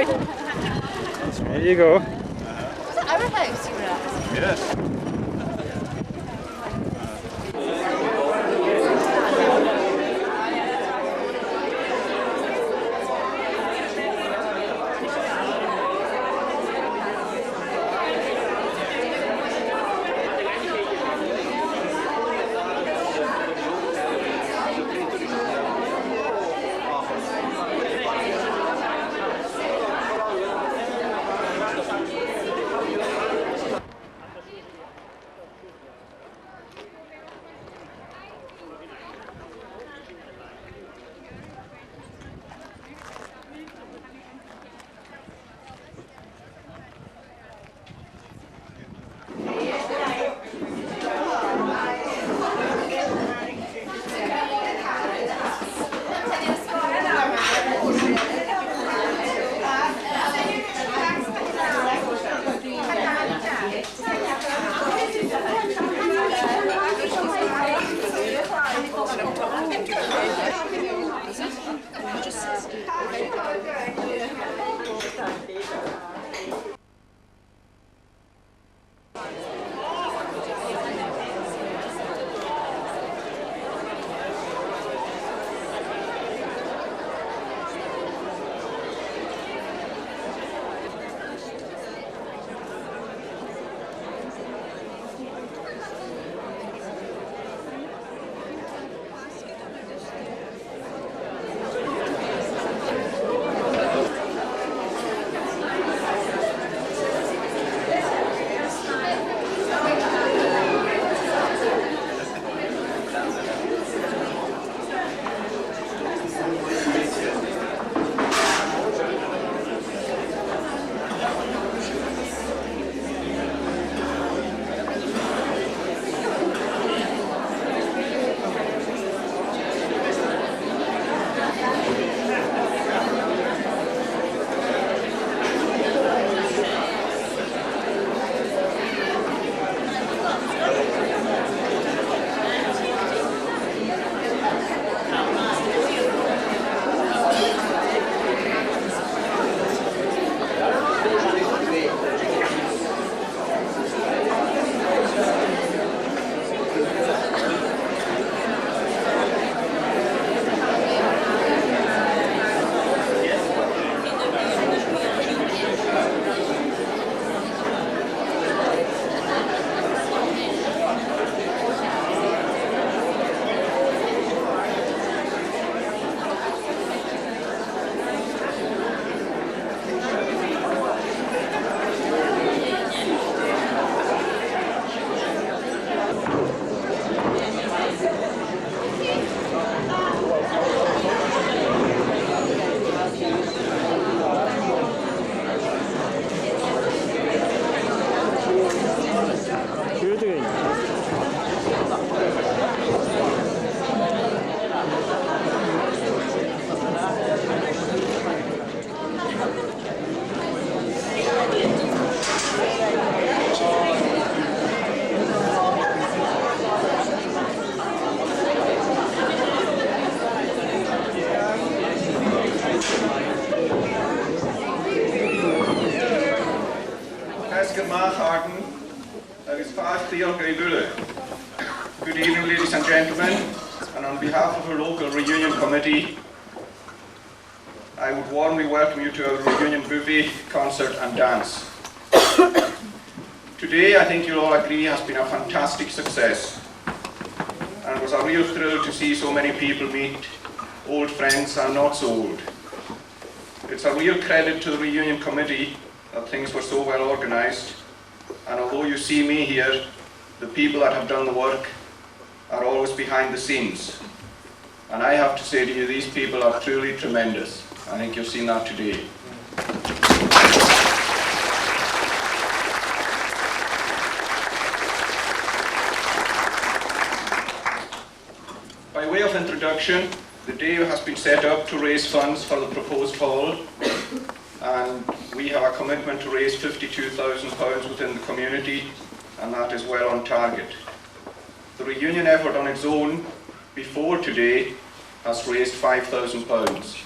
There you go. Was it our house you were at? Yes. Good evening, ladies and gentlemen, and on behalf of our local reunion committee, I would warmly welcome you to our reunion bouvet, concert and dance. Today, I think you'll all agree, has been a fantastic success, and it was a real thrill to see so many people meet old friends and not so old. It's a real credit to the reunion committee that things were so well organised, and although you see me here, the people that have done the work are always behind the scenes. And I have to say to you, these people are truly tremendous. I think you've seen that today. By way of introduction, the day has been set up to raise funds for the proposed hall, and we have a commitment to raise £52,000 within the community, and that is well on target. The reunion effort on its own, before today, has raised £5,000.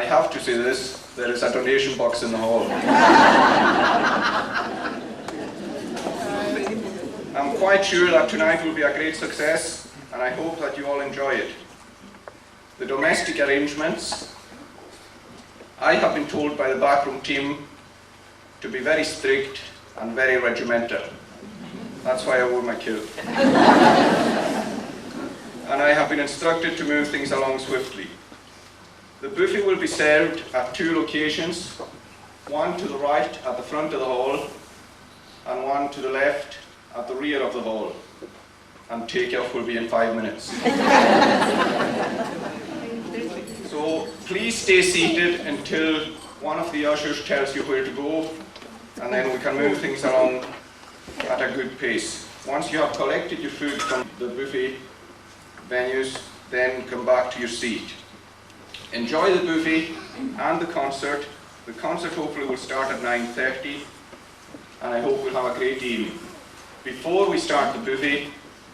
I have to say this, there is a donation box in the hall. I'm quite sure that tonight will be a great success, and I hope that you all enjoy it. The domestic arrangements, I have been told by the backroom team to be very strict and very regimental. That's why I wore my kilt. And I have been instructed to move things along swiftly. The buffet will be served at 2 locations, one to the right at the front of the hall, and one to the left at the rear of the hall. And take-off will be in 5 minutes. So please stay seated until one of the ushers tells you where to go, and then we can move things along at a good pace. Once you have collected your food from the buffet venues, then come back to your seat. Enjoy the buffet and the concert. The concert hopefully will start at 9:30, and I hope we'll have a great evening. Before we start the buffet,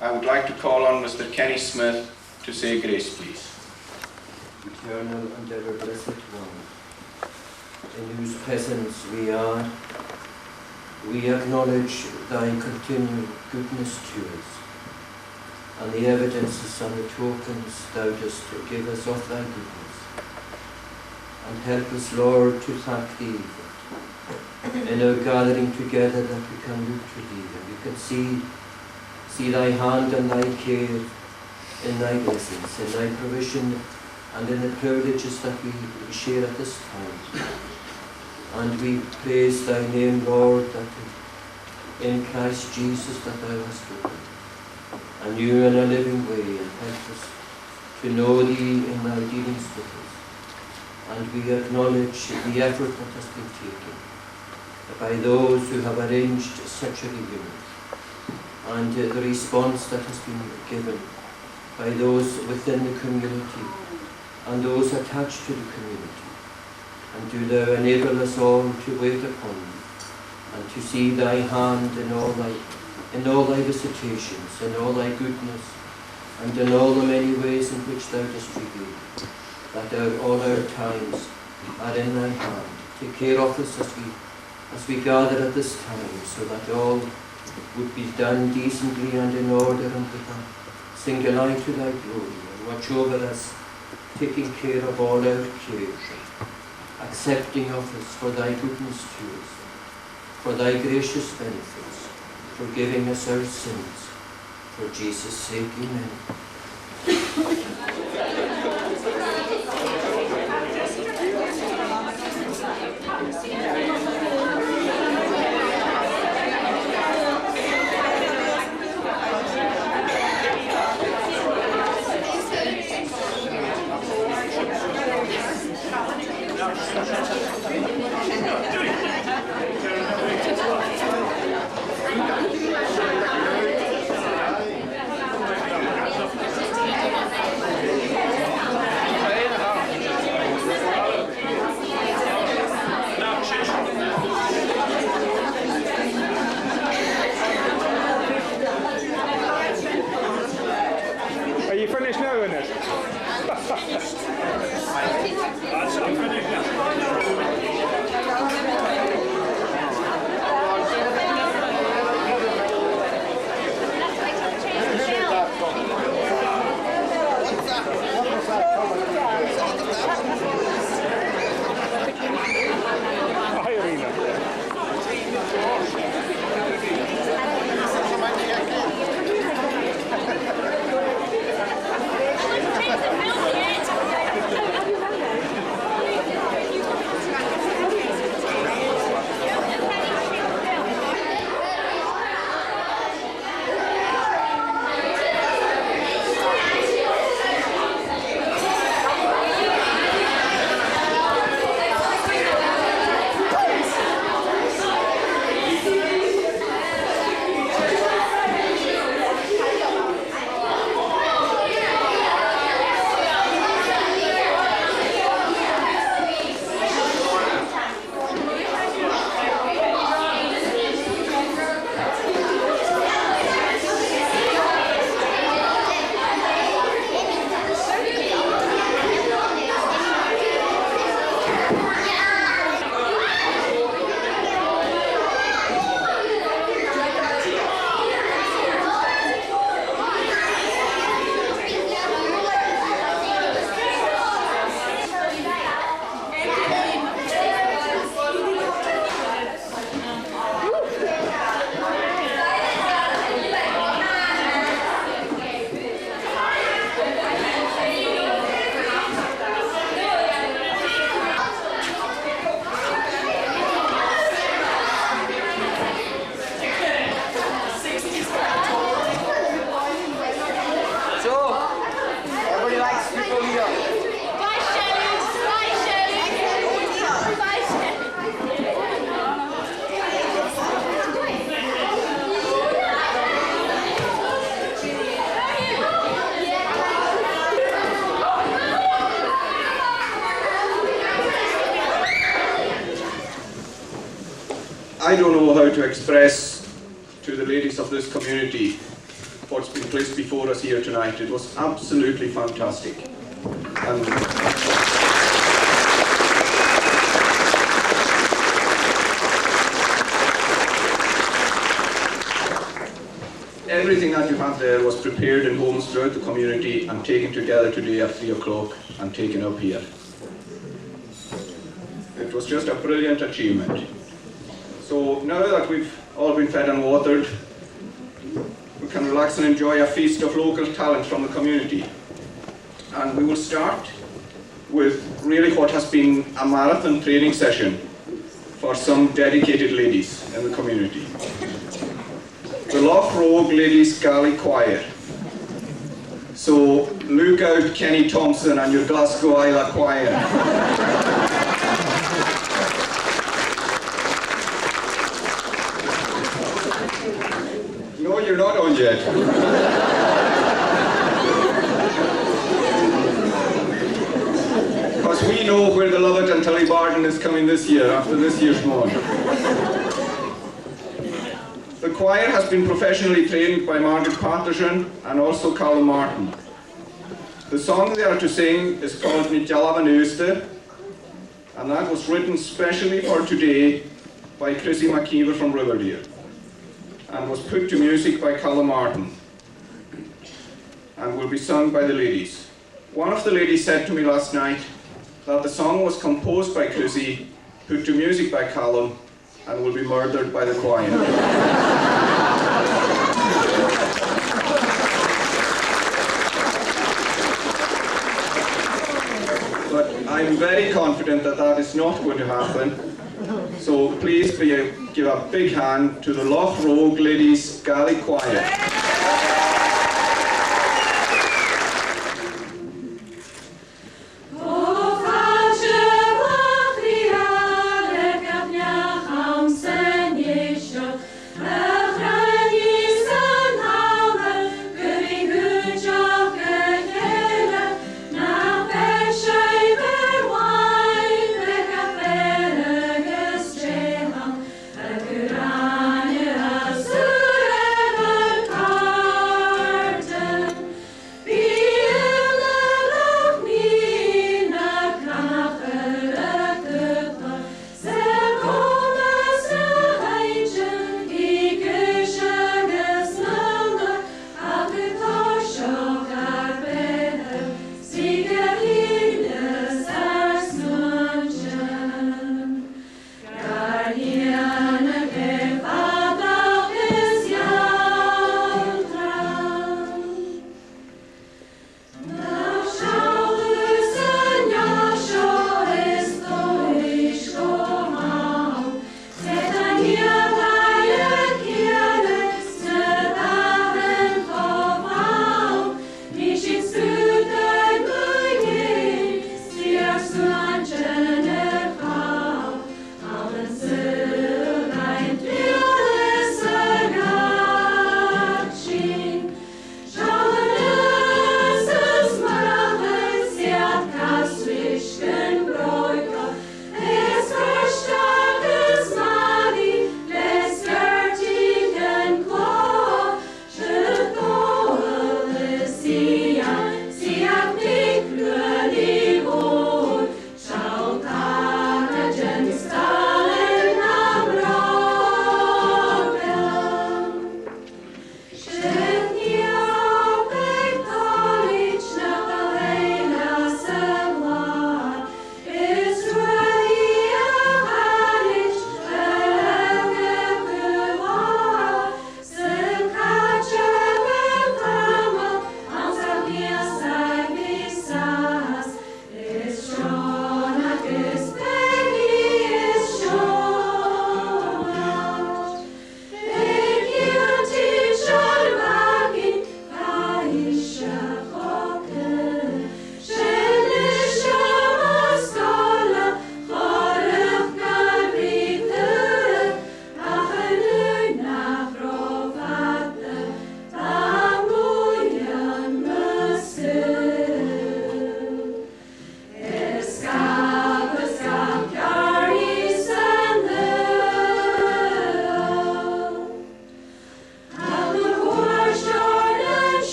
I would like to call on Mr. Kenny Smith to say grace, please. Eternal and ever blessed One, in whose presence we are, we acknowledge thy continual goodness to us, and the evidences and the tokens thou dost give us of thy goodness. And help us, Lord, to thank thee that in our gathering together that we can look to thee, and we can see thy hand and thy care in thy blessings, in thy provision, and in the privileges that we share at this time. And we praise thy name, Lord, that in Christ Jesus that thou hast opened a new and a living way, and help us to know thee in thy dealings with us. And we acknowledge the effort that has been taken by those who have arranged such a reunion, and the response that has been given by those within the community and those attached to the community. And do thou enable us all to wait upon thee, and to see thy hand in all thy visitations, in all thy goodness, and in all the many ways in which thou dost reveal, that all our times are in thy hand. Take care of us as we gather at this time, so that all would be done decently and in order and with a single eye to thy glory, and watch over us, taking care of all our cares, accepting of us for thy goodness to us, for thy gracious benefits, forgiving us our sins. For Jesus' sake, amen. Are you finished now, Ernest? I don't know how to express to the ladies of this community what's been placed before us here tonight. It was absolutely fantastic. And everything that you have there was prepared in homes throughout the community and taken together today at 3 o'clock and taken up here. It was just a brilliant achievement. So now that we've all been fed and watered, we can relax and enjoy a feast of local talent from the community. And we will start with really what has been a marathon training session for some dedicated ladies in the community. The Loch Roag Ladies Gaelic Choir. So look out, Kenny Thompson and your Glasgow Isla Choir. No, you're not on yet. Because we know where the Lovat and Tullibardine is coming this year, after this year's one. The choir has been professionally trained by Margaret Patterson and also Colin Martin. The song they are to sing is called Aosda, and that was written specially for today by Christina McIver from Riverdale, and was put to music by Colin Martin, and will be sung by the ladies. One of the ladies said to me last night that the song was composed by Chrissy, put to music by Colin, and will be murdered by the choir. But I'm very confident that that is not going to happen. So please give a big hand to the Loch Roag Ladies Gaelic Choir.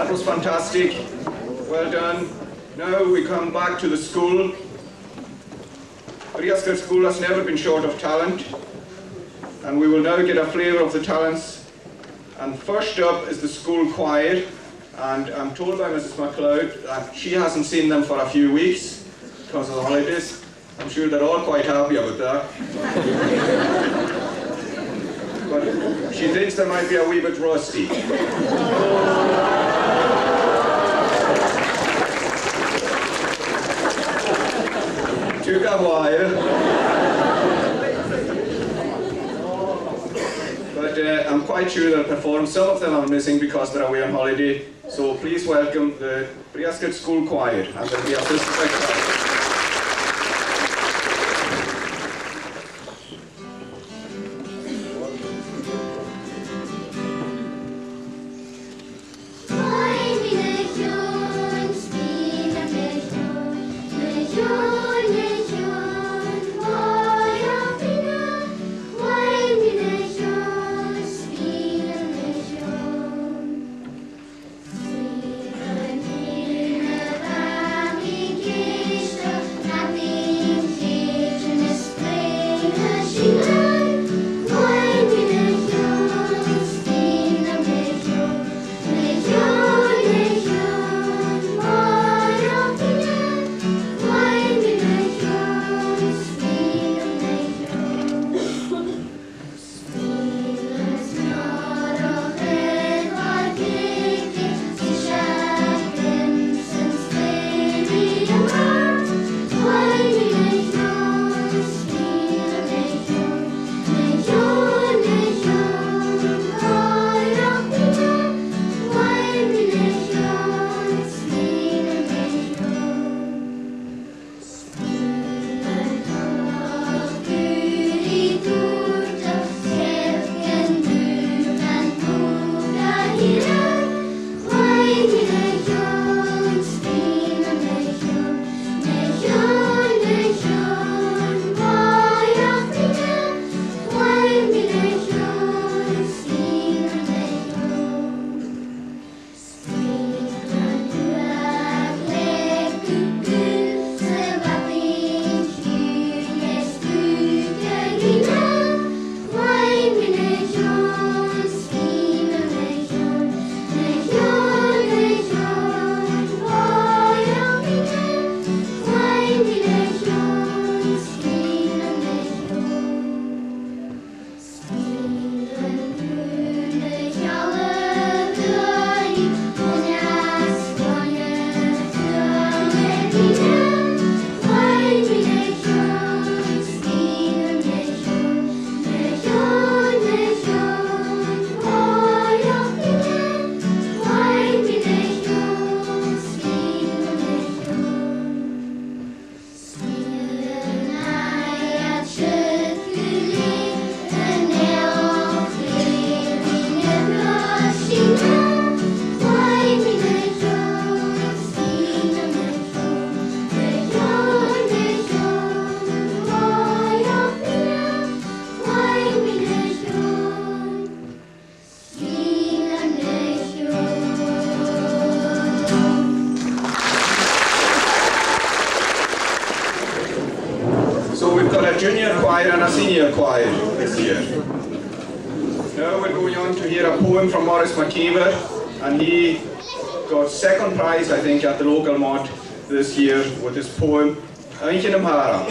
That was fantastic. Well done. Now we come back to the school. Breasclete School has never been short of talent, and we will now get a flavour of the talents. And first up is the school choir, and I'm told by Mrs. MacLeod that she hasn't seen them for a few weeks because of the holidays. I'm sure they're all quite happy about that. But she thinks they might be a wee bit rusty. Took a while. But I'm quite sure they'll perform. Some of them are missing because they're away on holiday. So please welcome the Breasclete School Choir, and they'll be assisted by Colin. Junior choir and a senior choir this year. Now we're going on to hear a poem from MacIver, and he got second prize, I think, at the local mod this year with his poem Parant.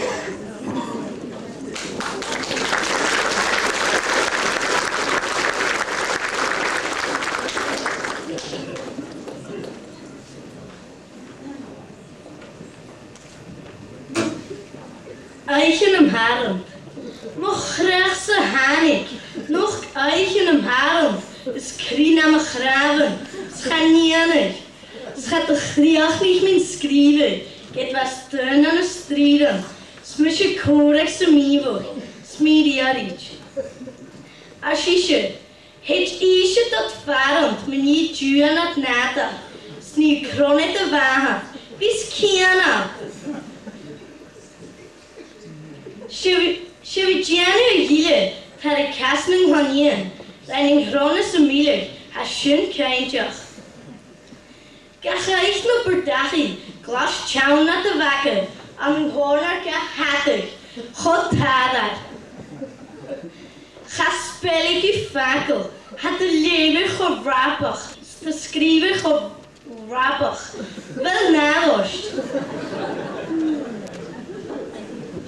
Parant. Nog rechtse hanik, nog eigen Parant. Is Christina Mccloud, schanienig. Schat de Gaidhlig mijn schrijven, get was steun aan de strijden. Smush je correct se mivo, smidiarich. Ashische, h-eoin dat Parant, meni juan at nata. Snie kronet de waha, vis kiana. Shivijanu hile, had a casting honien, lining Ronas a miller, has shun kaintjach. Gachaich no Partaidh, glas chown na de wekker, an een horner gehattig, God hadar. Ga spelletjie fakkel, had de lever gerappig, de schrijver gerappig, wel nadost.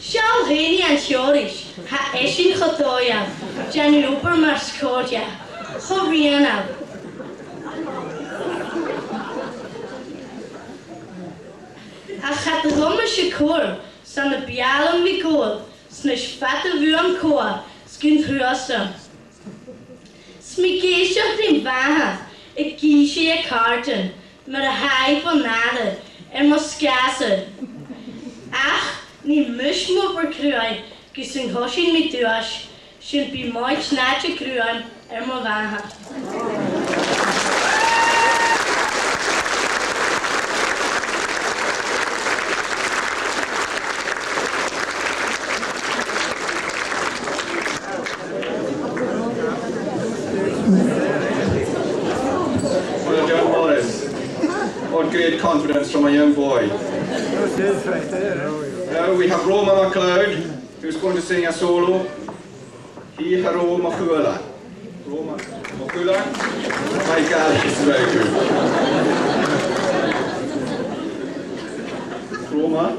Sjouw heen en sjorisch, ha esin getoja, jan loper maar schotja, chluinn. Ha gaat de rommersche koor, san de bialen wie kool, snish fatte wuan koor, skint huasten. Smikeesje op den Bhan, ik kies je kaarten, met een haai van nader, en moskassen. Ach, niet mis moet verkruien, kus een hosje met duas, schint bij mooi snatje kruien, en maar Bhan. Great confidence from a young boy. Now we have Roma MacLeod, who's going to sing a solo. Roma MacLeod. Roma MacLeod? My Gaelic is very good. Roma.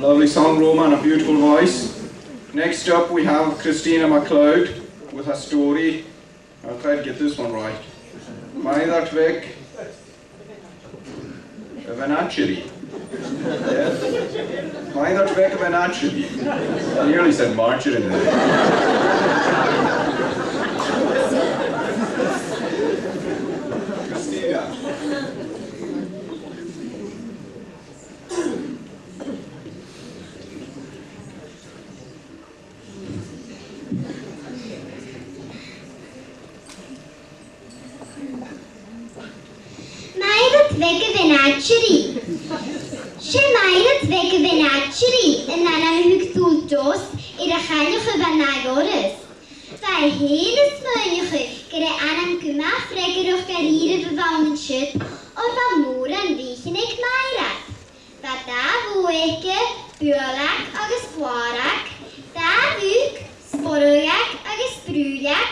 Lovely song, Roma, and a beautiful voice. Next up we have Christina Mccloud with her story. I'll try to get this one right. Mairead Mhenagerie. Yes? Mairead Mhenagerie. I nearly said marcher in there. Christina. Mhenagerie. Mhenagerie en dan een huktoel doos in de ganige banagores. Bij hele smeuige kere aan kuma frekker of carrière bewonen shit of van moeren wiechen ik Mairead. Wat daar woeke, buurlak agus poarak, daar wuk, sporrojak agus brujak,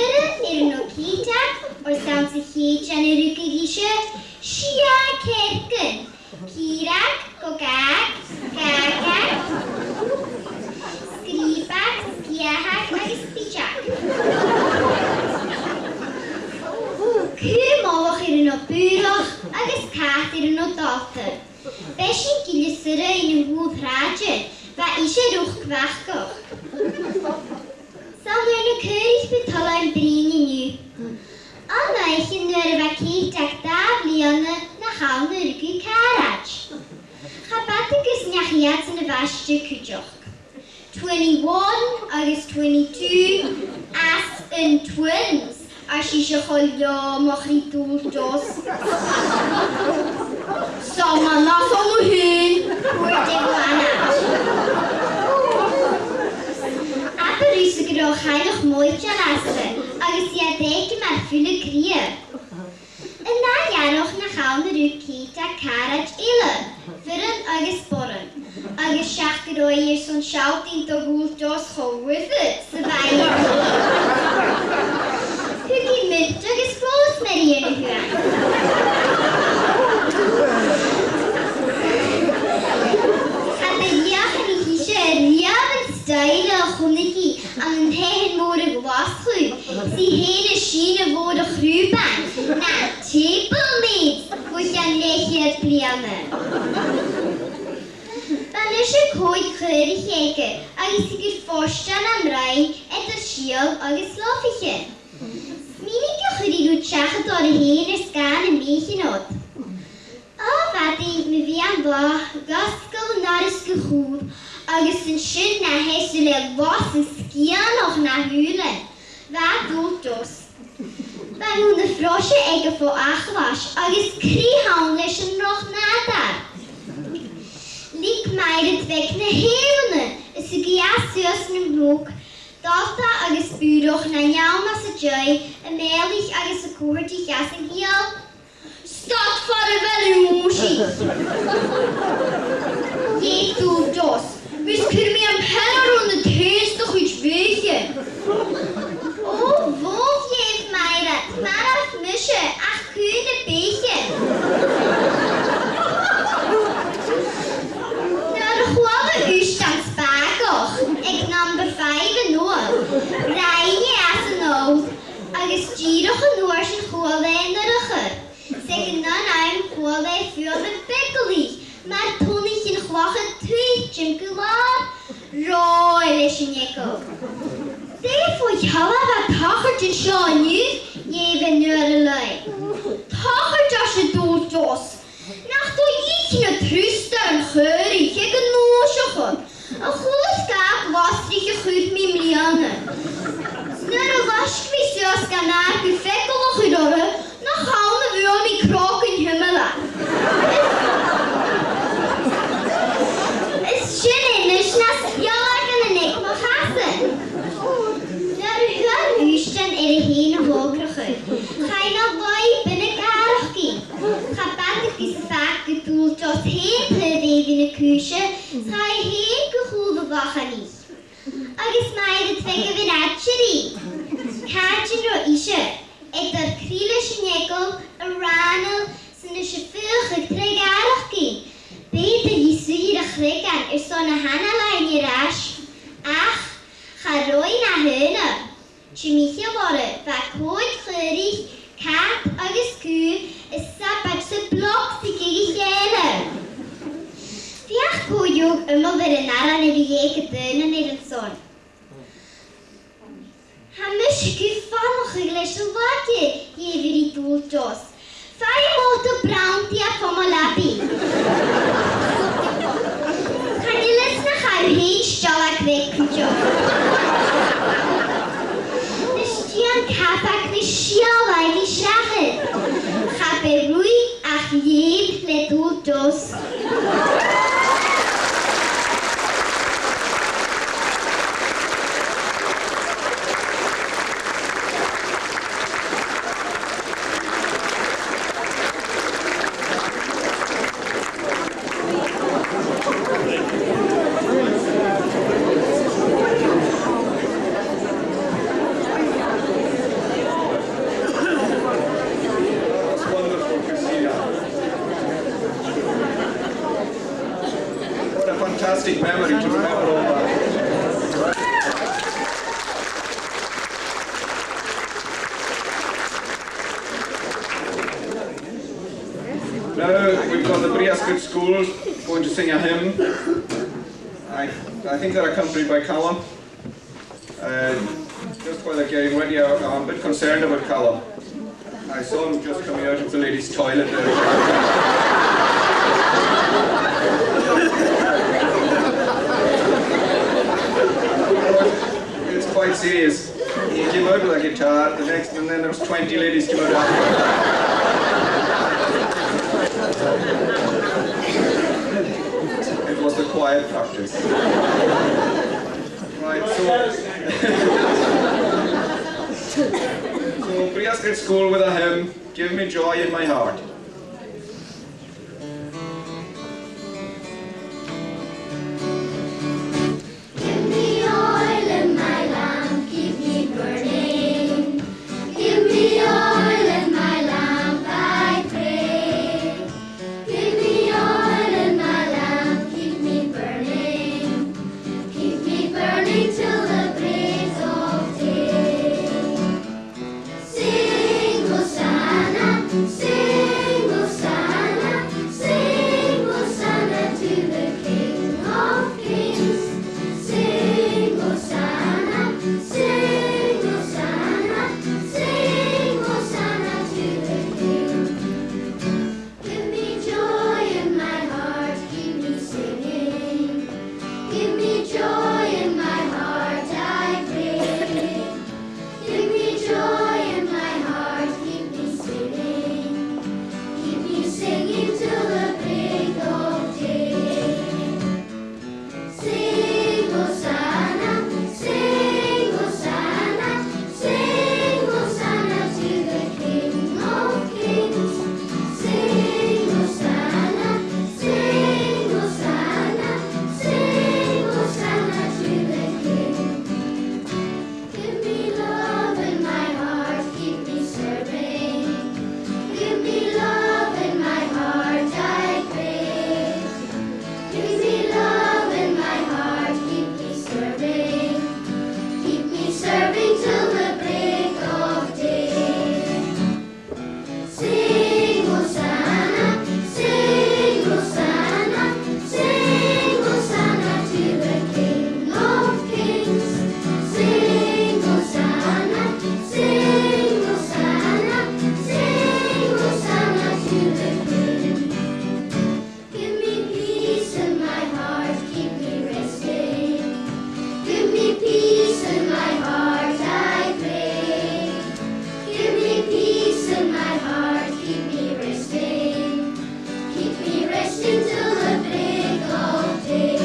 Fyrra no cítach or sound sa chéad an rucagisha, Shia Kerkin, Kirak, Gogag, Gagag, Skribak, Skiahak, agus Pichak. Cúr mávach no búrach agus cát no dátar. Besin gilisura húd ráide, ba ishe ruch gwachgoch. Sam no cúris betala bríni nu. Annaichin nuair a cítach dáblianna na chána rugu caraj. Chabatagus neachiad san a bhaiste cúideach. 21 agus 22 as in twins. As je cholle mag niet doeldos. Sama na samu hun. Hoort ik vanaf. Aber is ik er ook heilig mooi lassen. Agus ja deken maar vullen krieën. En na jaar nog na gaan de rukita karaj ille. Veren agus borren. Agus schachteroi hier zo'n shout in de doeldos gehoord. Ze Cookie mint agus rosemary in a huan. Chad y hishe riab yn style a chwnigi am yn hehen môr y gwasgwy si hen y sin y fod y chrwban na table maids wyth an lechiad blianna. Ban ysio coed chwyr I chege agus I gyr ffostan am rain et y siol agus lofiche. Minige chwyrigw chachad o'r hen ysgan y meichinod. O fadi, mi fi am bo, gosgol na'r ysgwchwr, agus yn sy'n na hesw le fos yn sgian o'ch na hwylen. Fa dwldos. Ba nhw'n y ffrosio ega ffo achwas, agus cri hawn leis yn roch nadar. Lig Mairead weg na heilne, is y giasios yn ymwg, Dalta agus búroch na nyawn as y jai, y melich agus y cwrdig as yn hiel. Stad for y fel mwsi. Ie dwldos, fys cyr mi am pennar o'n y teist o'ch wyt feiche. O, fod Ief Mairead, maraf myshe, ach cwn y beiche. Na'r chwal y ystans bagoch, ag number 5 yn ôl. Rhaini as yn ôl, agus gyrwch yn ôl sy'n chwalen yr ochr. Seg yna na'n chwalen ffiodd yn Beglig. Mae'r tonig yn chwach yn twyt yn gylar. Roi leis yn ego. Deg fwy halaf a tachart yn sio'n yw, Iefyn nŵr y lei. Tachart as y dod dos. Nach do ich yn y trwster yn chyrri, ag yn nôs ochr. A chwys gab wasrich y chwyd mi mlianna. Snur y wasgfi syos gan ar gyffegol o'ch idore, na chawn y fywon mi croc yn hymela. Is sy'n ennish na sgialag yn y nec mo chasen. Na'r hwyr ystan y hen o hograchyd. Chain o fwy byn y garachgi. Chabadig gys fag gydwl dos hen plydef yn y cwysio, chai hen gychwyd o fachani. Agus Mairead feg y fy'n adjeri. Cadjyn ro isio, edrych crilish yn egol, y ranol, sy'n ysio ffylch y treg arachgi. Beth y yswyr y chregan son y hanalain i'r as. Ach, charoi na hynna. Chimichio bore, fa coed chlyrig, cat agus cŵr, y sabag sy'n blok sy'n gig llena. Fiach coiwg ymol fyr yn aran y fieg y dyn yn yr son. Hamys gyffalwch y gles o fagi, Iefyr I dŵl dos. Fai mod o brawnti a pomolabi. Canilys na chael hyn stol ac ddecwdio. Nes dian cabag ni siolai ni siachyd. Chaberwy ach Ief le dŵl dos. fantastic memory to remember all that. Now we've got the Breasclete School going to sing a hymn. I think they're accompanied by Colin. Just while they're getting ready, I'm a bit concerned about Colin. I saw him just coming out of the ladies' toilet there. It's quite serious. He came out with a guitar, and then there was 20 ladies came out after. It was the quiet practice. Right, so Breasclete School with a hymn, Give Me Joy in My Heart. Give me oil in my lamp, keep me burning. Give me oil in my lamp, I pray. Give me oil in my lamp, keep me burning. Keep me burning till the break of day. Sing Hosanna, sing Hosanna, sing Hosanna to the King of Kings. Sing Hosanna, sing Hosanna, sing Hosanna to the King. Give me joy in my heart, keep me singing. Give me joy in my heart, I pray. Give me joy in my heart, keep me singing. Keep me singing till the break of day. Sing Hosanna, sing Hosanna, sing Hosanna to the King of Kings. Sing Hosanna, sing Hosanna, sing Hosanna to the King. Give me love in my heart, keep me serving. Give me love in my heart, I pray. Give me love in my heart, keep me serving. Keep me serving till the break of day. Sing Hosanna, sing Hosanna, sing Hosanna to the King of Kings. Sing Hosanna, sing Hosanna, sing Hosanna to the King. Give me peace in my heart, keep me resting. Give me peace in my heart, I pray. Give me peace in my heart, keep me resting. Keep me resting till the break of day.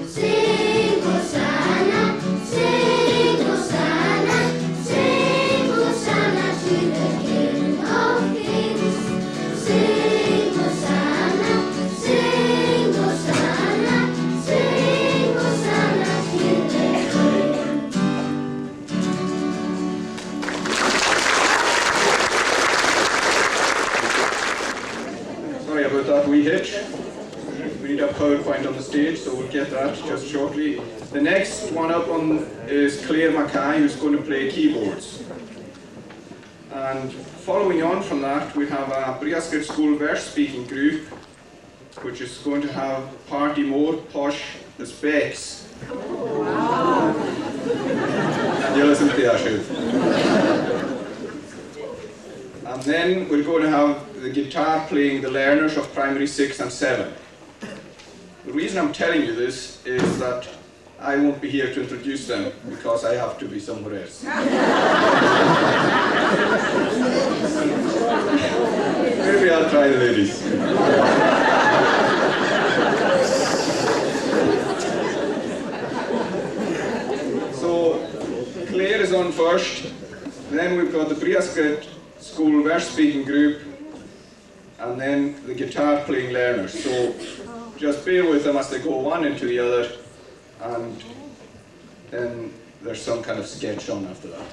Sing Hosanna, sing Hosanna, sing Hosanna to the King of Kings. Sing Hosanna, sing Hosanna, sing Hosanna to the King. Sorry about that wee hitch. We need a PowerPoint on the stage, so we'll get that just shortly. The next one up on is MacKay, who's going to play keyboards. And following on from that, we have a Breasclete School verse speaking group, which is going to have Partaidh more Posh as Becks. And you'll listen to that show. And then we're going to have the guitar playing the learners of primary 6 and 7. The reason I'm telling you this is that I won't be here to introduce them because I have to be somewhere else. Maybe I'll try the ladies. So Claire is on first, then we've got the Breasclete School verse speaking group, and then the guitar playing learners. So just bear with them as they go one into the other, and then there's some kind of sketch on after that.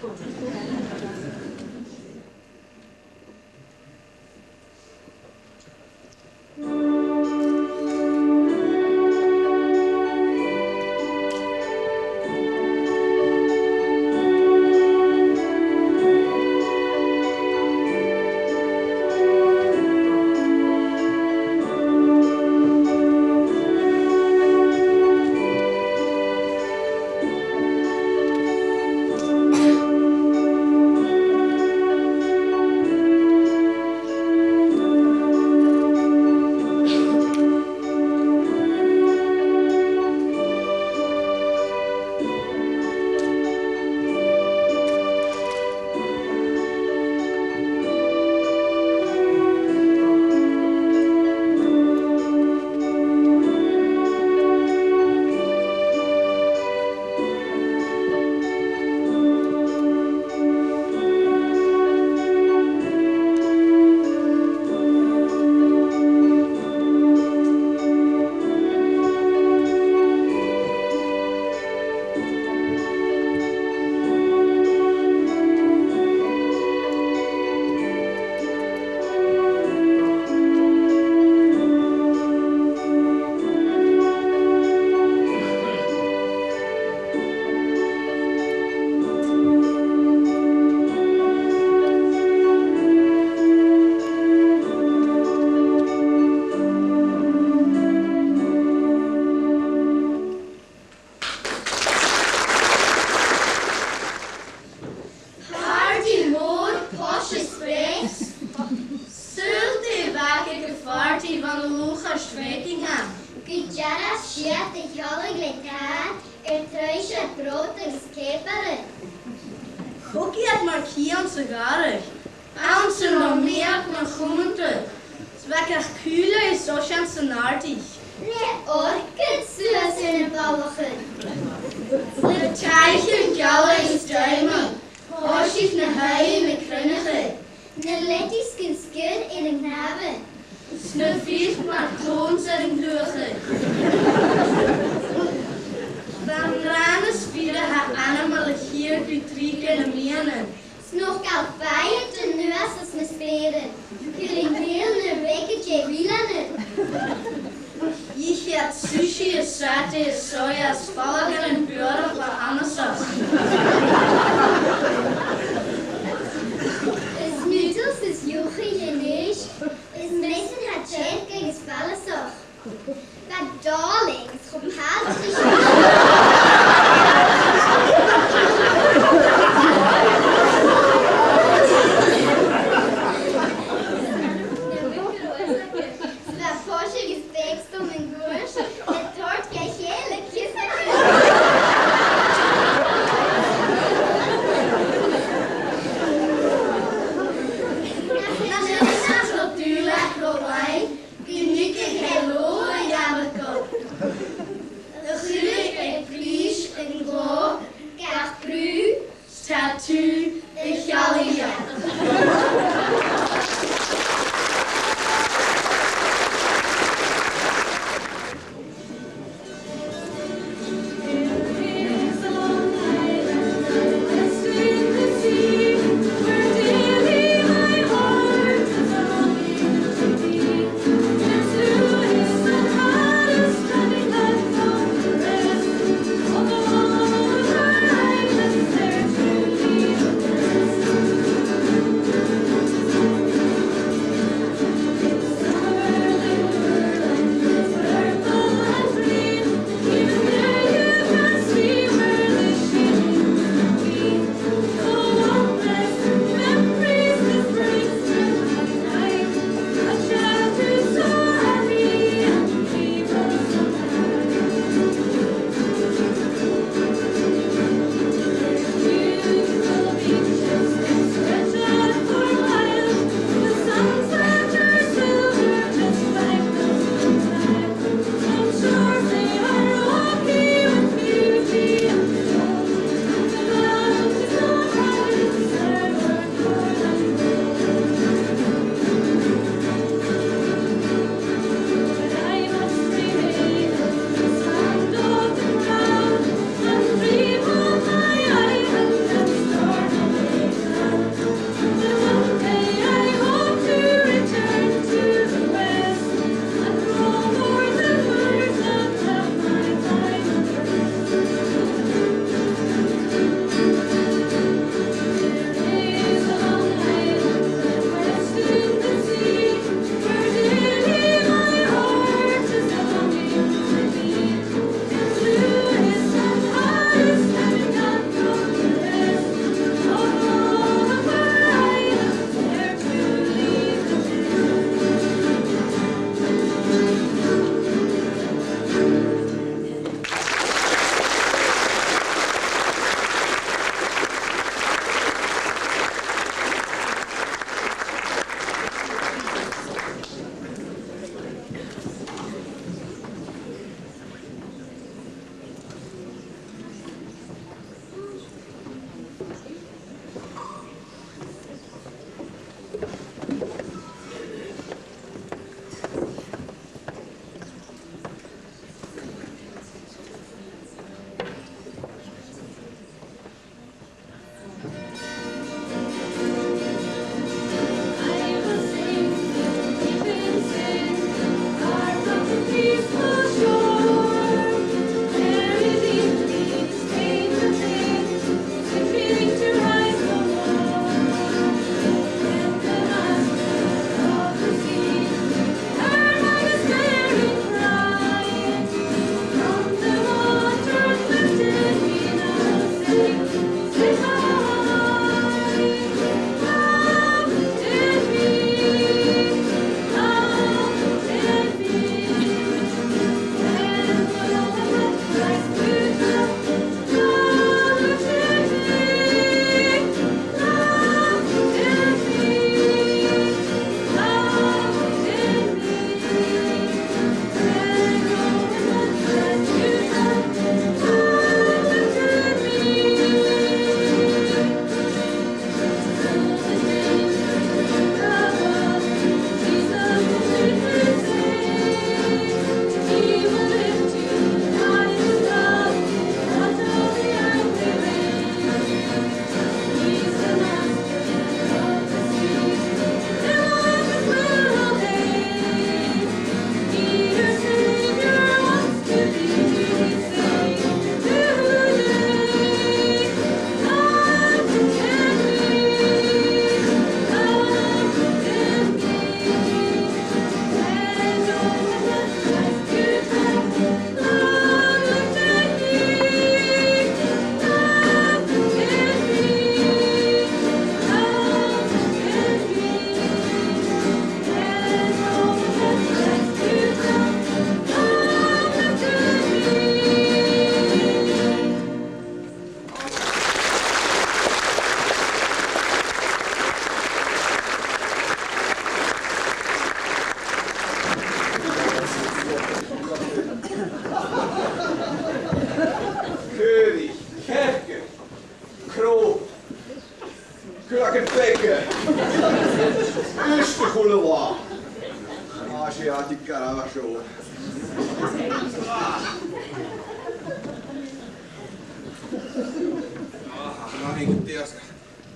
Nottingham. Gudjaras siat de Gaidhlig treisje broters keperen. Cookie at MacKay aan sigarig. Ounce nog meer naar groente. Zwekker kühle is zo chancenaardig. Nee, orket zoals in een bouwen. De tijger Gaelic is duimen. Posh is naar huien met krunnige. Ne letties kan skeur in een haven. Snuffies maar kroons en vleugen. Dan ranen spieren haar animalen hier die 3 kilometers. Snog al bijen te nuas als me spelen. Jullie heel ne wekketje wielanen. Ich had sushi, satay, soja, spalken en beuren voor ananas. Es middels is jochie genees. Es messen hat Schenke gespalle soch. Wat darlings, gepaard is De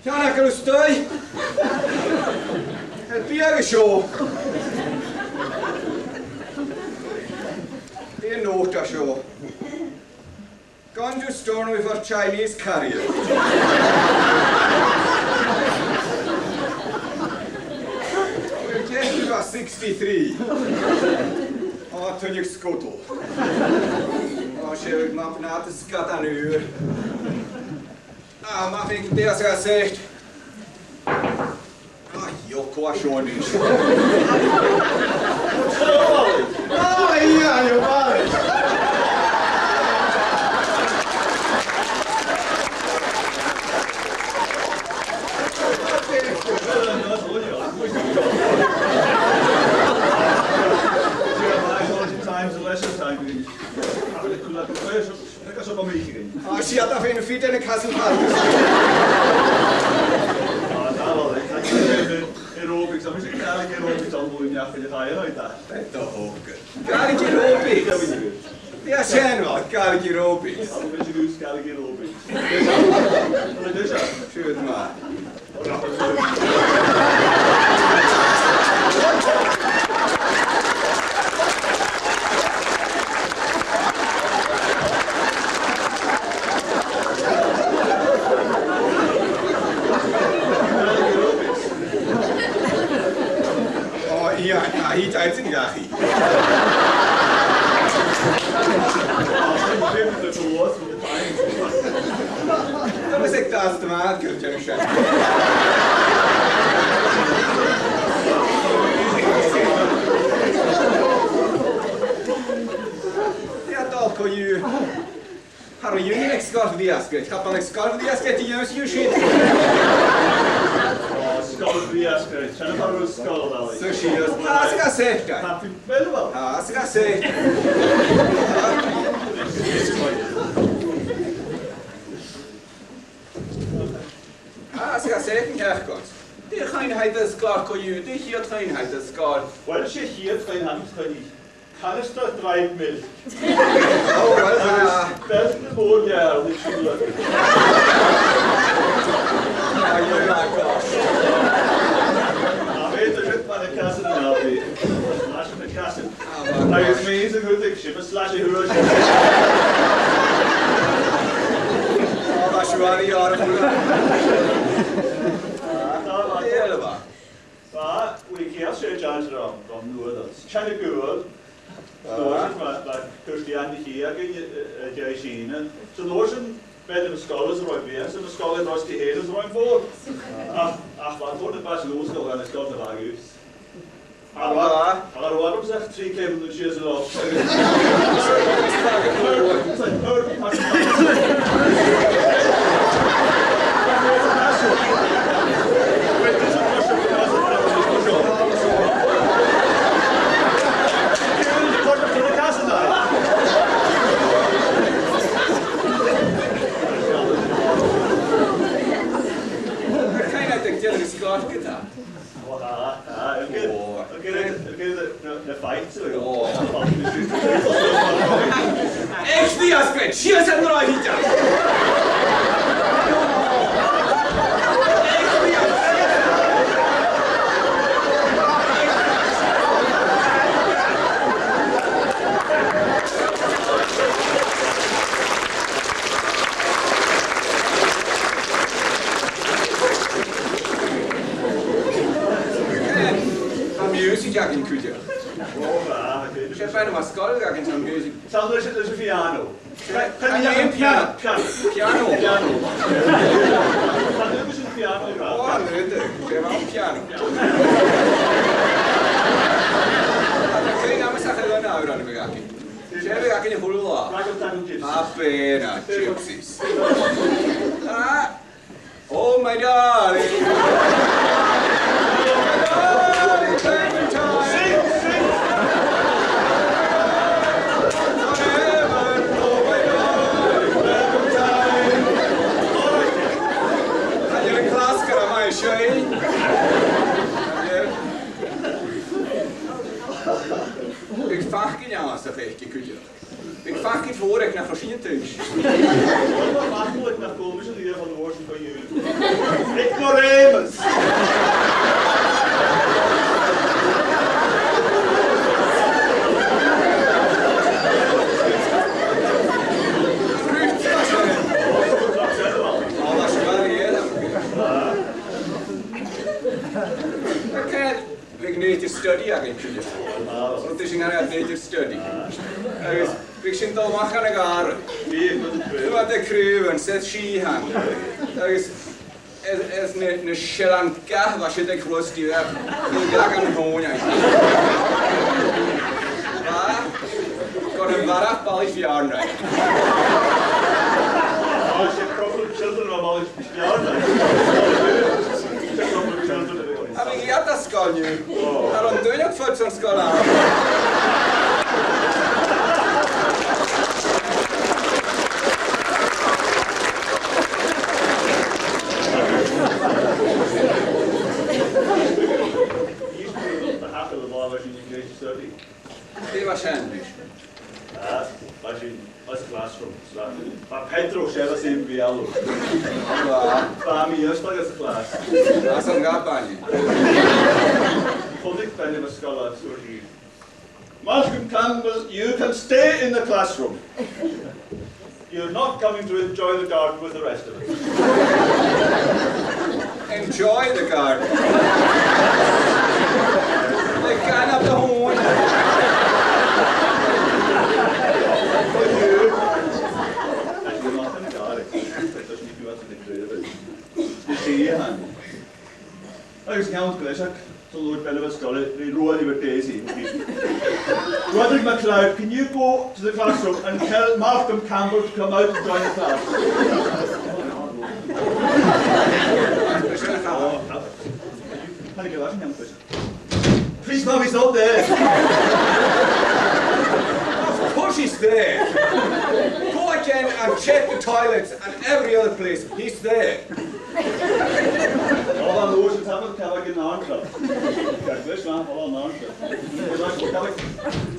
Can I go stay? Het Bheag show. Ie nota show. Gone to storm with our Chinese carrier. We're testing about 63. Oh, Tunjuk Skotel. Oh, shit, map na te skat aan uur. Ah, maar ik het eerst gezegd. Ah, joh, was schon niet. Ah, ja, joh, Ah, sie hat auf jeden Fall eine Kassenfahrt. Aerobics, I'm just Gaelic aerobics on board in the afternoon. I like that. That's all good. Gaelic aerobics. Yeah, Sine, Gaelic aerobics. I'm going to use Gaelic aerobics. What is that? Shoot, man. Iain, hij uit in Gachi. Dat was ik dat te maken, Jennifer. Ja, toch kon je. Har je niet Scottish Breasclete? Ik heb al Scottish Breasclete die juist hier zit. Scottish Breasclete, zijn er wel Scottish? Zo zie je. Ah, ze gaan zeggen, kijk. Wel. Ah, ze gaan zeggen. Ah, ze gaan zeggen, kijk, kort. Die geinheid is klaar, kon je. Die hier geinheid is klaar. Wat is je hier geinheid, kon je? Canister dried milk. Oh, well, that's the whole year, which you look. Oh, you're like gosh. I made the rip by the castle now, babe. Slashing the castle. I was amazing who thinks she was slashing who was. Oh, that's right, you're a we can't say John's wrong from Nolaidh. China Girl. Loch maar Christina Mccloud Sine. So Loch bij de scholars Roag weer, so de scholars was die hele Roag voor. Ach, wat wordt het pas los nog aan de stad de Wagus. Maar waarom zegt 3 keer de cheers Loch? The fights are going. Ex-Breasclete, cheers and Oidhche. Music in Kuja. Ik heb bijna wat schoolwerk in zo'n muziek. Zal is een piano. Kan je een piano? Piano. Piano. Kan je een piano? Oh, nee, ik heb wel een piano. Kun je nou maar zeggen dat nou aan de Bheag? Jij gaat in je hula. Appena, gypsies. Ah, oh my darling. Ik vraag je nou als dat echt je kunt. Ik vaak het voor ik naar verschillende thuis. Wat makkelijk naar komische dingen van de woorden van jullie. Ignoramus! Native study actually. Want het is een native study. Ik zit al maar gaan gaan. Wat de kruwen, zet skihan. Het is een Sri-Lanka, wat je de grootste hebt. Ik ga gaan honen. Maar, kan een barach bal is jaar nu. Als je problem children of al is jaar nu. Heb ik gehad dat school nu? Daarom doe je het voor zo'n school aan. Die waarschijnlijk. Ja, als classroom. Maar Petro zelfs in Bialo. Bij mij eerst als klas. Dat is een gaapanje. Vond ik bij de school zo hier. Malcolm Campbell, you can stay in the classroom. You're not coming to enjoy the garden with the rest of us. Enjoy the garden. They can't have the horn. Ik is gaan gezegd, zo Lord Belleville School, the Roag Daisy. Roma MacLeod, can you go to the classroom and tell Malcolm Campbell to come out and join the class? Please, Mum, he's not there. Of course he's there. Go again and check the toilets and every other place. He's there. All the oceans haven't covered in the answer.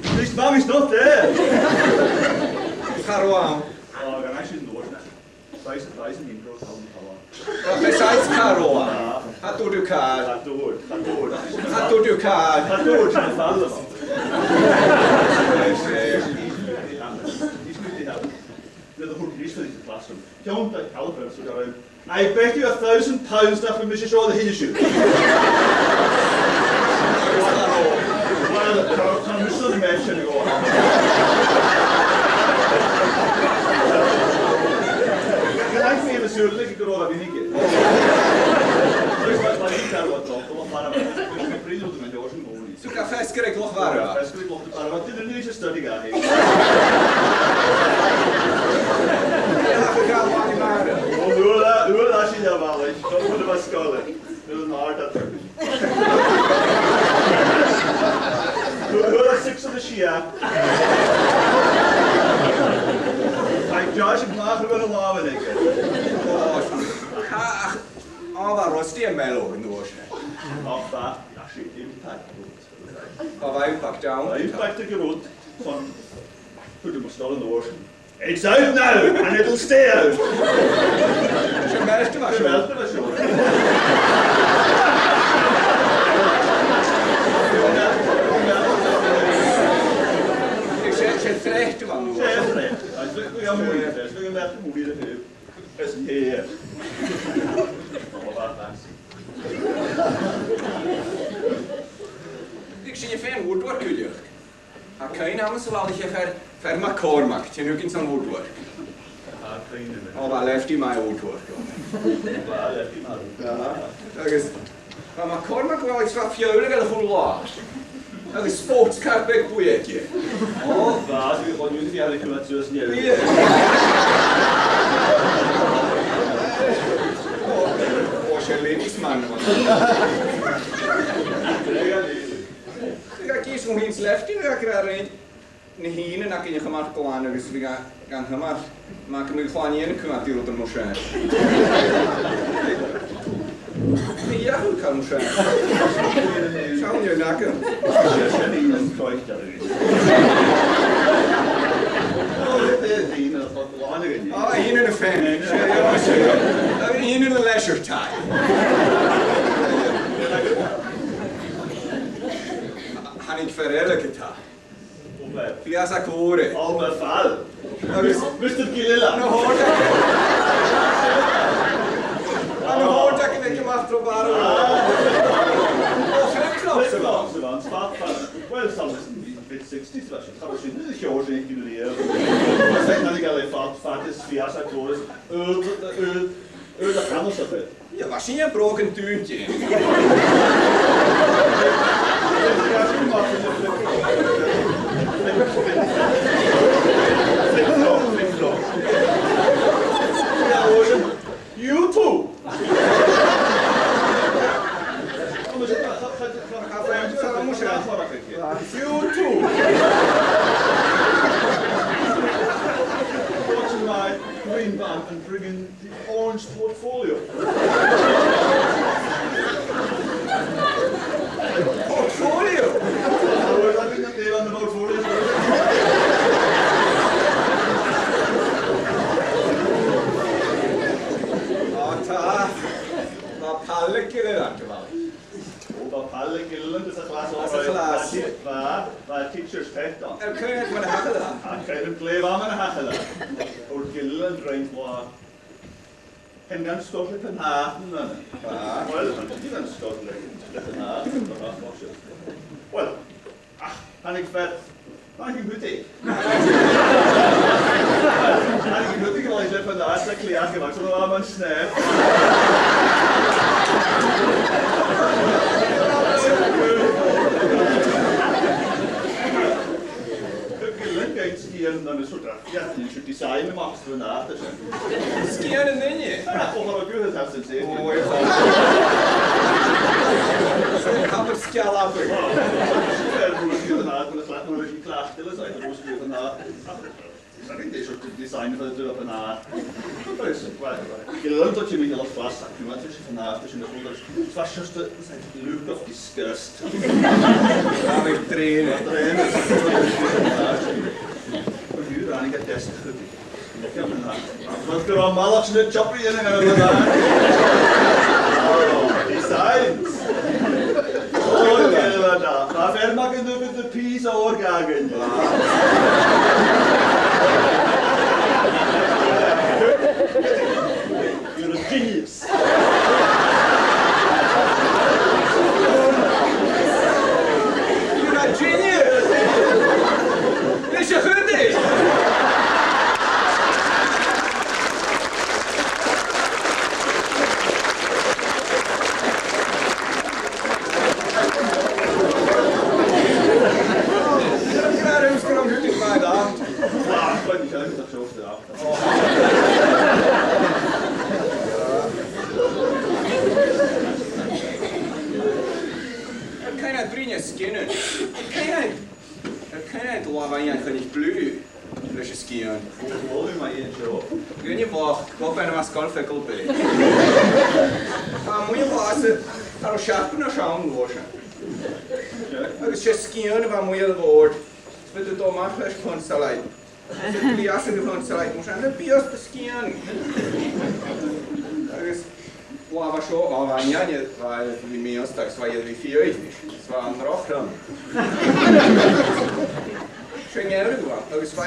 Please, Mum, he's not there. Carwan. Oh, I'm actually in the ocean. Bryce and Impro told me Besides Carwan, how do you card? How How do you card? I bet you £1,000 that from Mrs. Shaw the Hindu shoot. Well, I'm still the mention you all. Can I see the suit? Look at the roll of Vinny. Zoek een vestkrek nog waar. Wat is er nu eens een studie gaan heen? Hoe laat je dat wel eens? Dat moet je maar scholen. Dat is een hard dat er. Hoe laat 6 of the Shia? Josh, ik mag er wel een laven denken. Oh, waar was die mellow in de ocean? Ach, dat is impact. Of impact down? Impact de groot van hoe de mostel in de ocean. It's out now, and it'll stay out. Je merkte maar zo. Ik zeg, je terecht man. Zeg terecht. Als we gaan moeilijk zijn, we gaan met de moeilijk hebben. Dat is hier. Ik zie je veel woordwork jullie. MacKay namens zowel dat je ver McCormack, je nu in zo'n woordwork. Oh, waar left hij mijn woordwork? Waar left hij maar? Dat is, maar McCormack wel iets wat fjoulig en goed laag. Dat is sportscarpet boeietje. Oh, waar? Je gaat nu niet eigenlijk met zo'n nieuw. Oh, je levensman. Ik ga kiezen om iets left in, ik ga erin. Niet en dan kun je gemaakt klanen, dus we gaan gemaakt. Maken we gewoon niet in, kunnen we het nog zijn. Ja, goed kan het zijn. Schau je nakken. again. Iain yn y ffen. Iain yn y leisure time. Hannig ferrella gyda. Fias ac ore. O, mae ffal. Mr. Gilila. Ano hoortak in ik hem achter op haar. Flip-flops yma, wel, sam mid-60s felly, chafod sy'n nid y llawr sy'n eich gyda'r eir. Os ydych chi'n gael ei ffatus, fias a glores, yd a chanos o beth. Ja, was zie je broken tuintje? Flip-flop. Ja, hoor je. You too. You too. Watching my green van and bringing the orange portfolio. Portfolio? I didn't deal on the portfolio. Palle gyda'r argyfal. O, mae Palle Gillen, ys y glas o. Ys y glas. Mae teacher's pet o. Cynnig mae'n hachel da. A cael yn glef am yn y hachel da. O'r Gillen rhaid fwa. Hengan sgolli penhad yn yna. Wel, mae'n sgolli penhad. Wel, hannig fed. Mae'n hi'n hwyti. Hannig hi'n hwyti gyda'i lle penhad, sy'n cliach gyda, so dda mae'n sneb. Gillen gael sgien yn y swdraffiad, ni'n siw design y maps fy nad, ysyn. Sgien yn dynnu? Ochr o gwrdd haf sy'n sef. O, eich o. Sy'n cael sgial abri. Sy'n rhywbeth gyda nad, mae'n yslat nhw'n rhaid i clachdil ys aeth, rhywbeth gyda nad. Sa'n ni'n deisio design y fydda yn nad. Gillen dod ti'n mynd i lot glas, ac nhw'n meddwl sy'n nad, sy'n meddwl, it's just a look of disgust. Am eich drin. Wy'n hwyr rhan i gael desg chydig. Mae'n gyro malach sy'n chopi yn yna. Designs. O'r gillen da. Mae ferma gyda bydd y pys o'r gagen. You're a genius. You're a genius! Is je goed?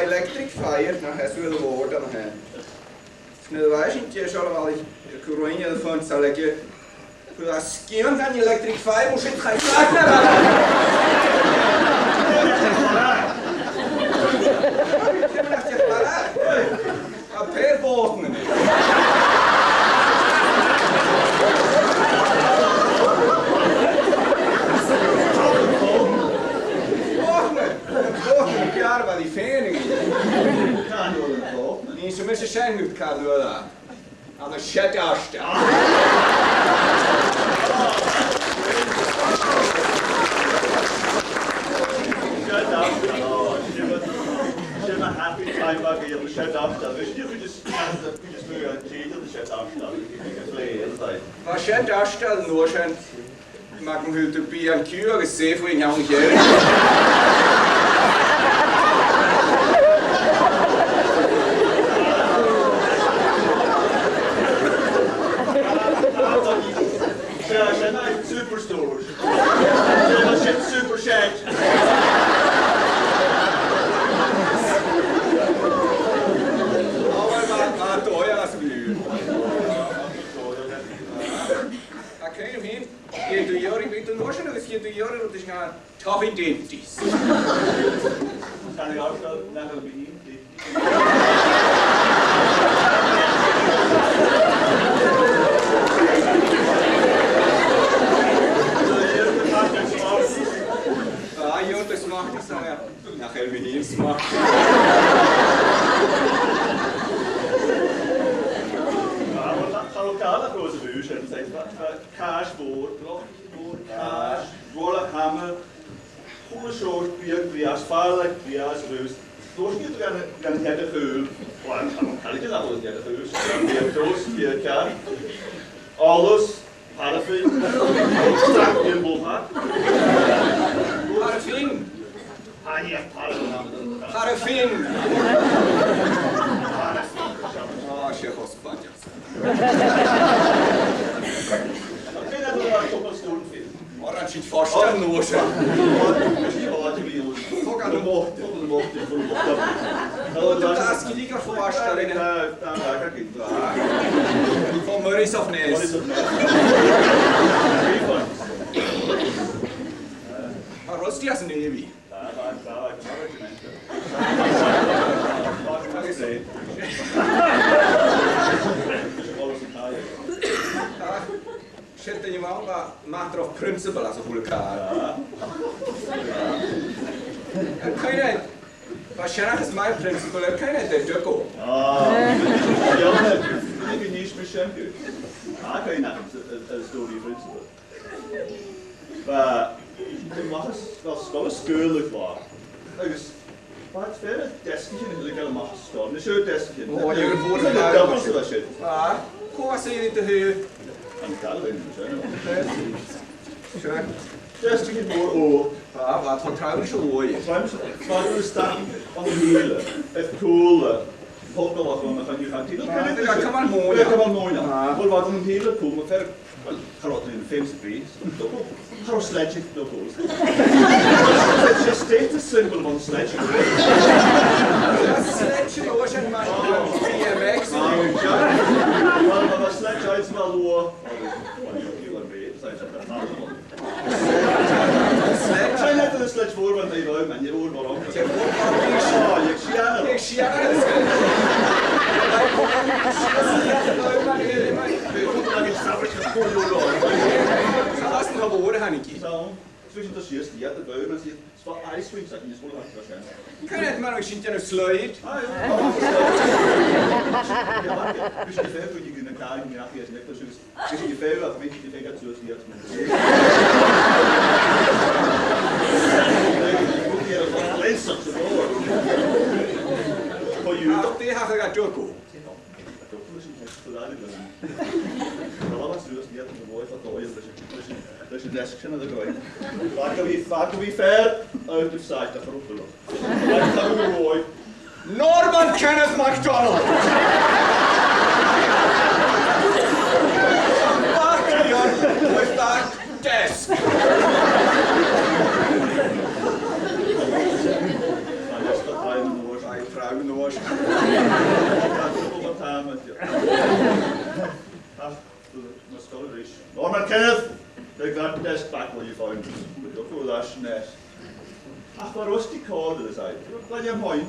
Electric fire na heswyl y ward am hen. Snydwais i'n tiesio o fal i cwrwyni y ffôn salegi. Fydd a sgion gan electric fire mwysyn chai fflag na ra. Ti'n mynd eich tiech bara? A per bod yn ni. Arfa di ffein i gyd. Ni'n sy'n mysio sian gwyd cadw o dda. Am y shed Aosda. Shed Aosda, Sim a happy time bag i am y shed Aosda. Fes fi just mwy o gyd o shed Aosda. Mae shed Aosda yn oes yn mag yn hwyd y B&Q ag y sef wy'n iawn gyr. maar top identities. Kan ik ook wel naar een begin? Ja, joh, das macht ich so, ja. Nachher wie ich es mache. Lokale große Bücher, das heißt, Kaschboot, Lochboot, Kasch, Rollerhammer, Hoerschootbier, Briasvalk, Briasröst. Då skulle du gärna hätta föl, och han kan inte lära oss hätta föl, Biertoast, Bierkar, alles, paraffin, strack i en bollhatt. Paraffin! Han ger paraffin. Paraffin! Ah, Tjechoslovakia. Jag vet att det var en toppstor film. Orange i första nosen. Frågan om bort. Och det där ska ligga första där inne. Du får Möris av näs. Vad rostigas nu är vi? Skilter ju många matter of principle alltså olika. Kan inte vad känns my principle kan inte det gå. Ja, det är nisch med kämpe. Ja, kan inte en story principle. Va, det måste vara skulle kvar. Wat verder desken in de macht staan. De show desken. Oh, je wordt de double so dat shit. Ah, kom ze niet te huur. En Calvin, Schön. Desken in more o. Ah, wat vertrouwens hoor je. Maar we staan aan de hele. Het coole. Hoppel wat we gaan nu gaan doen. Ja, kan man mooi. Ja, kan man mooi. Maar wat een hele cool, maar verder gaat in de famous breeze. How sledge it doubles. It's just state the symbol on sledge. Sledge ocean man. BMX. Well, maar sledge uit wel door. Ga je net in de sledge voor, want je wil man, je hoort waarom. Ik zie aan het. Was denn aber oder Haniki? Zwischen der Schierst, die hat der Böhm, es war Eiswing, sagt ich, das wohl hat wahrscheinlich. Kann nicht mal, ich sind ja noch Slide. Ah ja, bis die Fälle für die Gynäkalien nachher ist nicht der Schüss. Bis die Fälle auf mich die Fänger zu erst. Ach, die hat er Doku. Dus je desk zijn er gewoon. Waar kan we ver uit de site dat erop loopt? Waar kan we mooi? Norman Kenneth MacDonald. Back with that desk. Norman Kenneth, they got the desk back where you found it. Look for that nest. Ach, waar was die code dus uit? Blijf je point.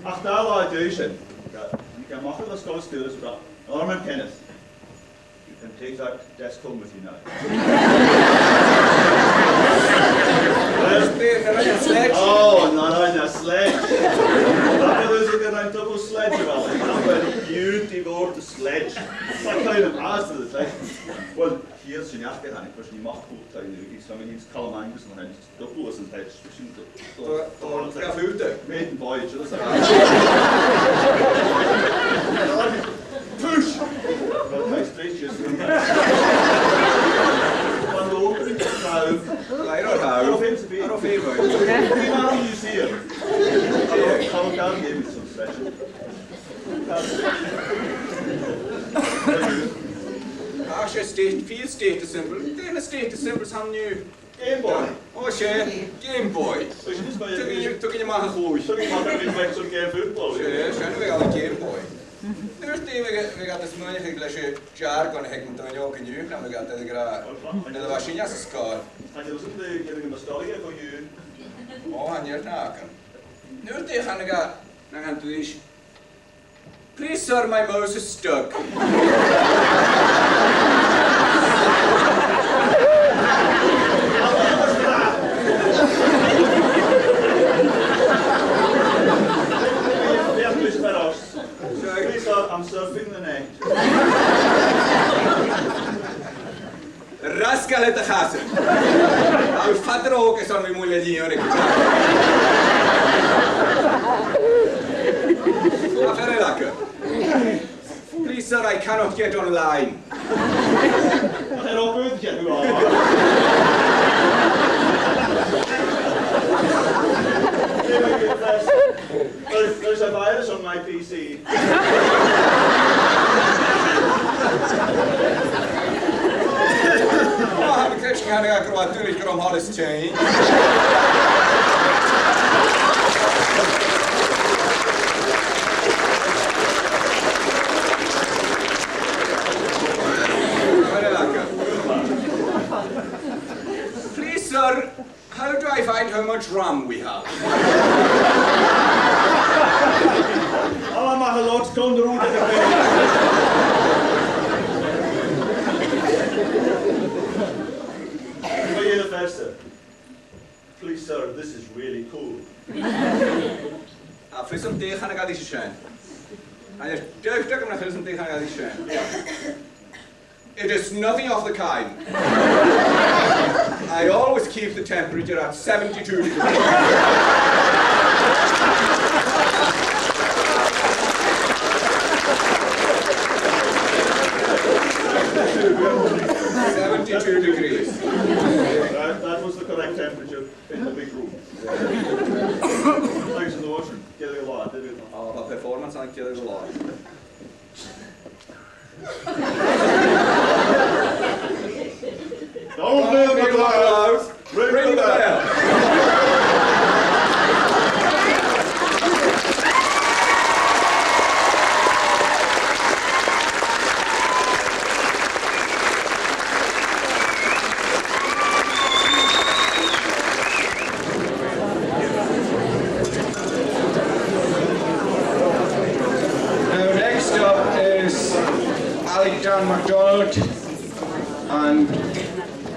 Ach, daar waar je zijn. Je kan makkelijk als school sturen zodat Norman Kenneth, you can take that desk home with you now. Oh, not on a sledge. Dat is ook een double sledge wel. Dat is een beauty woord, de sledge. Dat kan je hem aanstellen, de sledge. Wel, hier is je niet gedaan. Ik was niet machtelijk zijn. Ik zou me niet kalm aangessen, maar het is dubbel als een sledge. Ja, vuurte. Met een boyetje, dat is push! Dat hij streetjes doen. Van de opening tot ruim. Of hem te weten. Of hem. Prima museum. Ik ga elkaar geven zo'n session. Als je steeds veel status symbols, de status symbols hebben nu Game Boy. Oh shit, Game Boy. Toen je maar gegooid. Toen ik maar zo'n game voetbal. Ja, zijn we al een Game Boy. Nyrti we got this money for the jar going to heck into your can you and we got the gra and the Vashinas scar. And you wasn't giving him a story for you. Oh, and you're talking. Nyrti Hanaga Nangantuish. Please, sir, my mouse is stuck. Please, sir, I'm surfing the net. Rascal at the Hassan. I'll fat the rock is on me Muladi. Please, sir, I cannot get online. I don't both get who are. There's a virus on my PC. Oh, I'm catching how I go out to the hottest chain. Please, sir, how do I find how much rum we have? Oh, MacLeod's gone the road of the For you the first, sir. Please, sir, this is really cool. For some day, I got this shine. I just don't take him some day, I got this shine. It is nothing of the kind. I always keep the temperature at 72 degrees. 72 degrees. That was the correct temperature in the big room. Thanks in the water. Gaidhlig a lot, did it? Oh, the performance on Gaidhlig a lot. Don't ring the bell! Ring the bell! MacDonald, and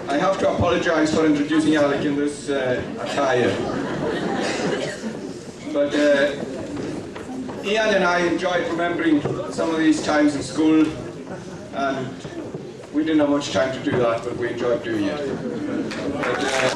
I have to apologise for introducing Alec in this attire. But Iain and I enjoyed remembering some of these times in school, and we didn't have much time to do that, but we enjoyed doing it. But,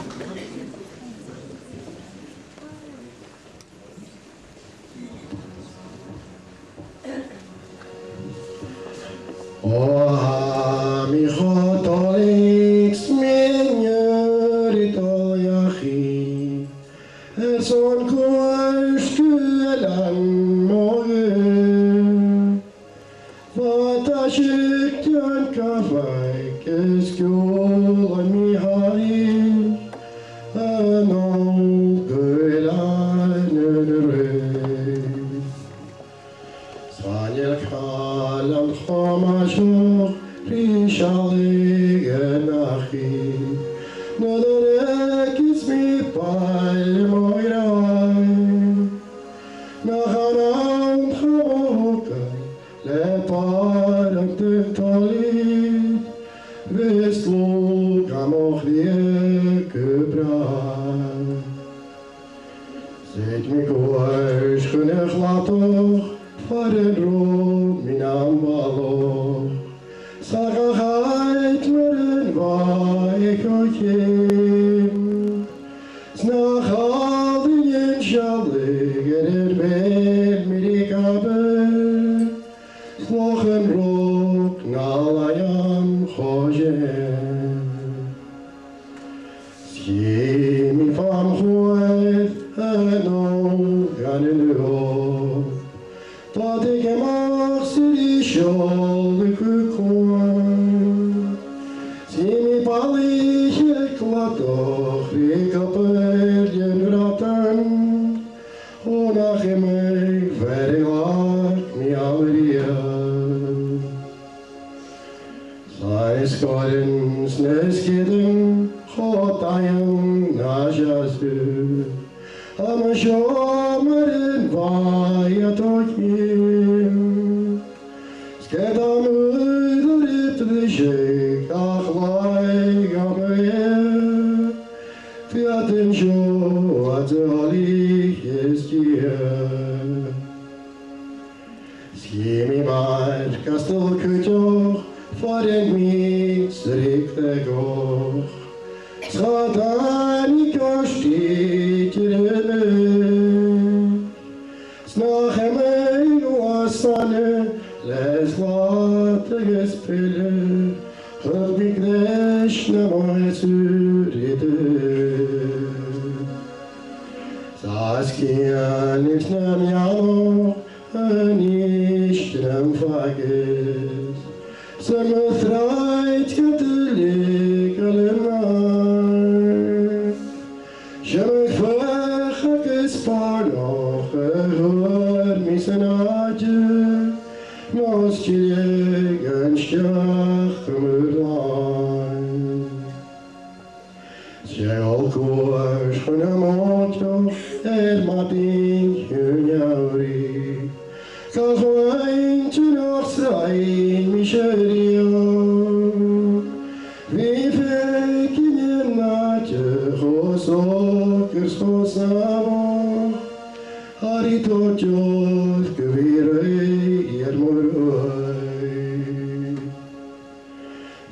Very like me, Shomarin Vayatokim. Skedamud Ripdishik Achlai Gamaya. Fiatin Sho Atali Hiskia. Skimi Mar Castel Kutoch. Foren mi Srikte Goch. Sadani Koshti Tirene. Snachemei Wasane. Les Vateges Pille. Hörmignesh Namasuride. Saskian Isnam Yamo. Anishtam Fages. Som thrait Gaidhlig allenar. Shem Fachakes Parnoch hör Mhenagerie. Nos Chluinn Stach Murlain. Sjal Kosh Mhenagerie Madin Mhenagerie. Chluinn Noch Sine Mhenagerie. Vi fick ingen natt hos åkers hosam. Har I tortjort gevirrei morgoi.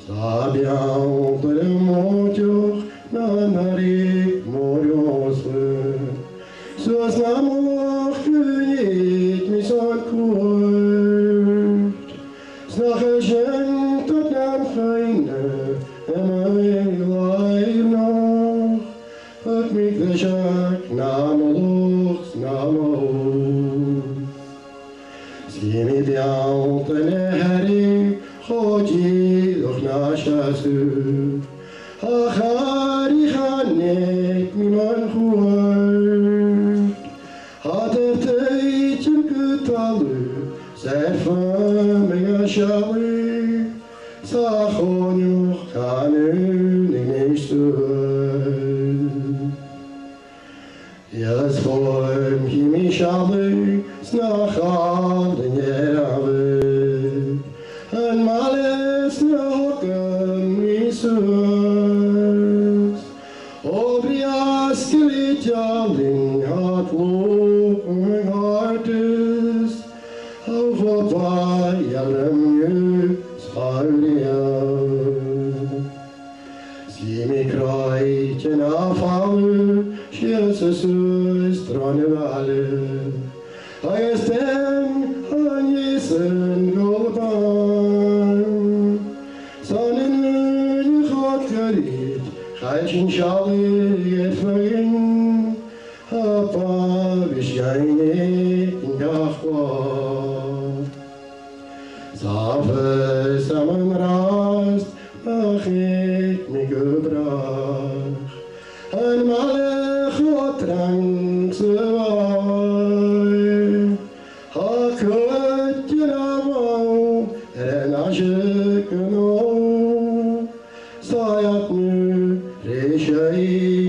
Sabian tere motjoch nanarik morjose. Så snamoch kunit mi kort. Snache kjent at nam feine emei live noch. At mig det kjak namoloch snamo. Skimi bjautene herri Hoji doch nashasu. Achari chanet mi man chuart. Hadeteit kutalu Serfa mega shawi. Sachonyoch kanun igneishtu. Yes, form himi shawi. Snachal den jerawi. En males nokem isus. Obriaskelit jalling hat lopen hartes. Over jalem ju spaulia. Skimi krajtjen afalu. Jesus dronevale. Aesden Anjesen Golban. Sonnen Chotkarit. Chaychin Shali Etfain. Hapa Vishyaine Ingachwa. Zave Saman Rast. Achit Migubrach. An Malech Otrang Sevai. Hakut Yenamo Renashikano. Sayatnu Reshai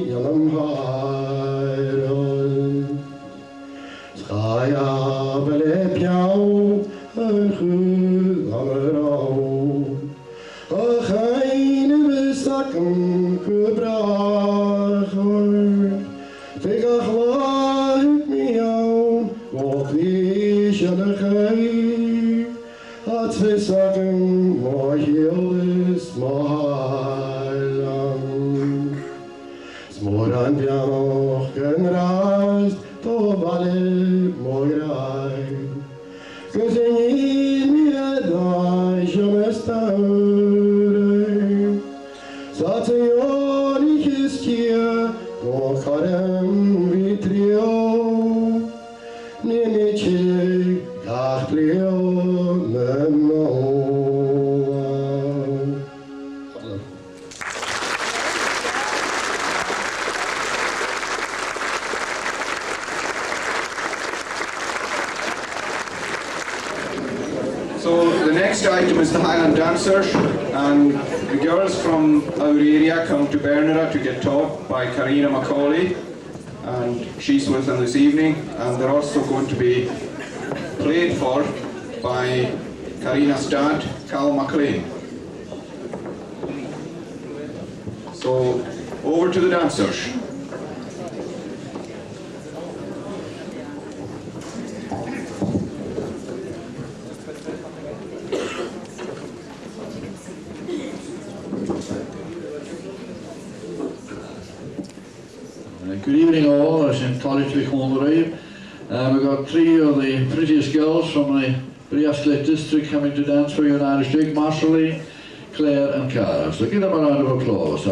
Yalam Hayron. Skaya Belepiao Anchu Amerao. Achaine Besakum Kubrachor. Tegach Lahit Miao. Wokli Shalachai. Atzvesakum Mohilis Mohalam. Smoran Pianoch Genrast. Tobale Moirai. Kuzinyin Miedai Shamestaure. Satayoni Hiskia. Gokarem Vitrio. Ninichi Gachlio Memo. So the next item is the Highland Dancer, and the girls from our area come to Bernera to get taught by Christina Mccloud, and she's with them this evening, and they're also going to be played for by Karina's dad, Colin Ward. So, over to the dancers. Good evening all, it's Untitled Chapter. We've got three of the prettiest girls from the Breasclete district coming to dance for you in Irish Jig, Marshall, Claire and Cara. So give them a round of applause.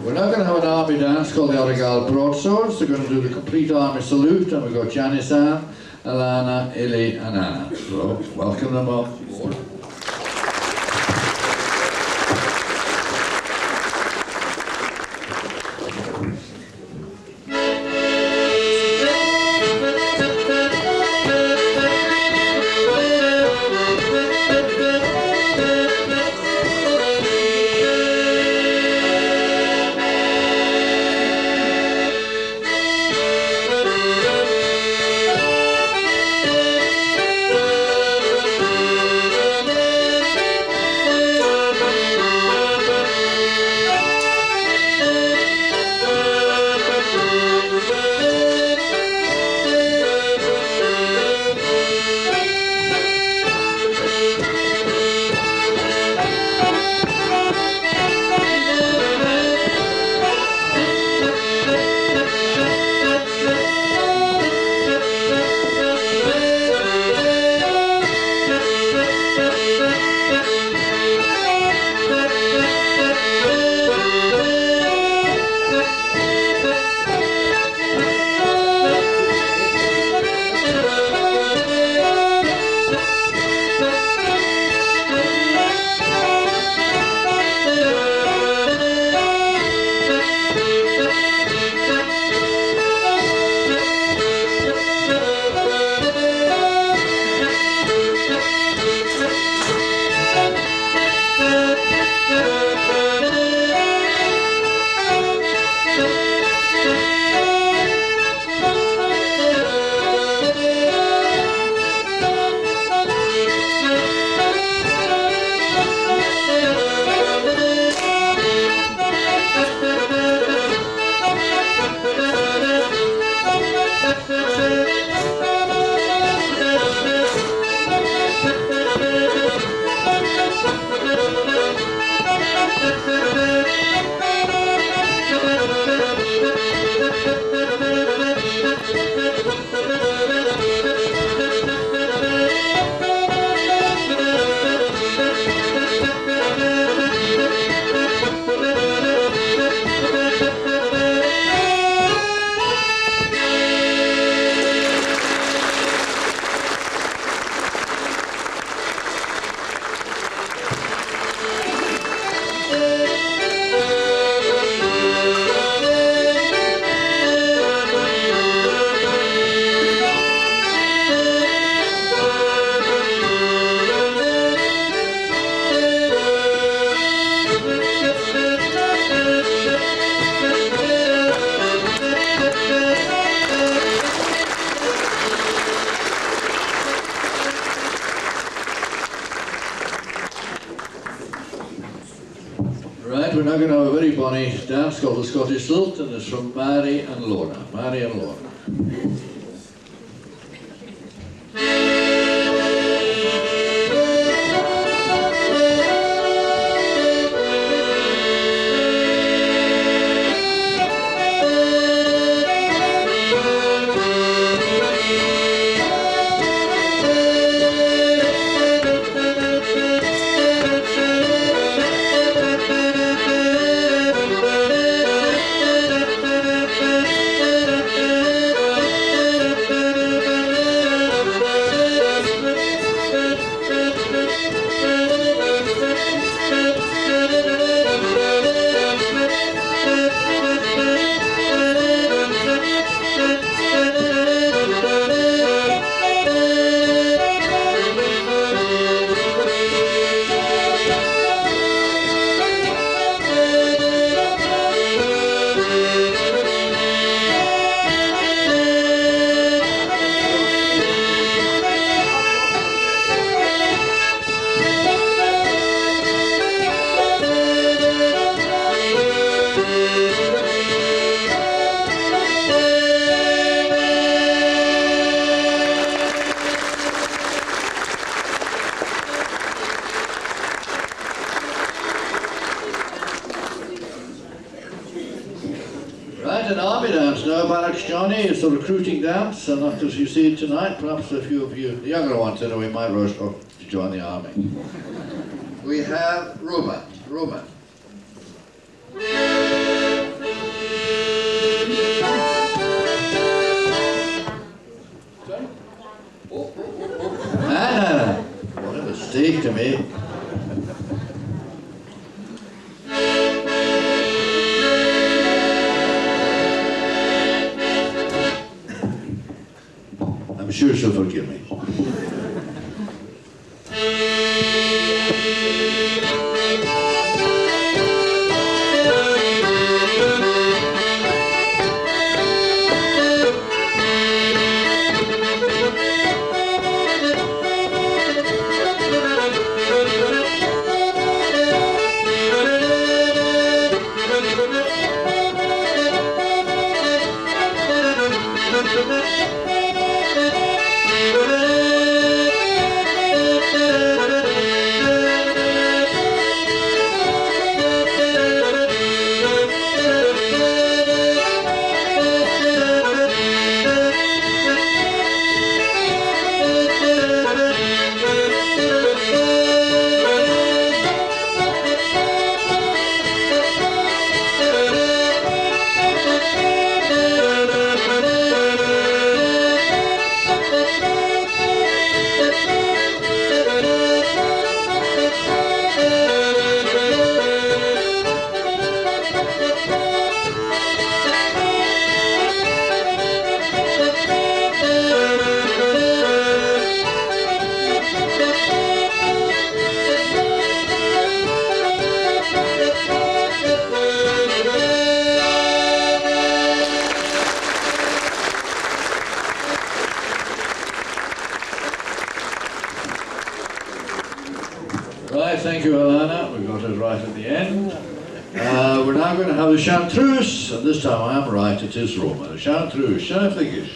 We're now going to have an army dance called the Origal Broadswords. They're going to do the complete army salute, and we've got Janice Ann, Alana, Illy and Anna. So welcome them up. Right, we're now going to have a very bonny dance called the Scottish Sultan. It's from Mary and Lorna. Mary and Lorna. An army dance now, Barracks Johnny. It's a recruiting dance, and not as you see it tonight, perhaps a few of you, the younger ones anyway, might rush off to join the army. We have Roma. Roma. Anna, what a mistake to make. I'm sure she'll forgive me. Thank you, Alana. We got it right at the end. We're now going to have the Chantruse, and this time I am right, it is Roma. The Chantruse, Chanfligish.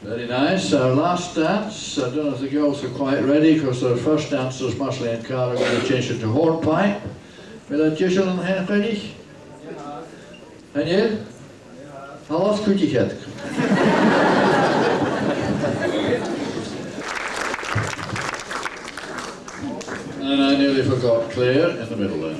Very nice. Our last dance. I don't know if the girls are quite ready because their first dancers, Marshall and Cara, are going to change it to hornpipe. Will I just on hen ready? And you? How long could you get? And I nearly forgot Claire in the middle there.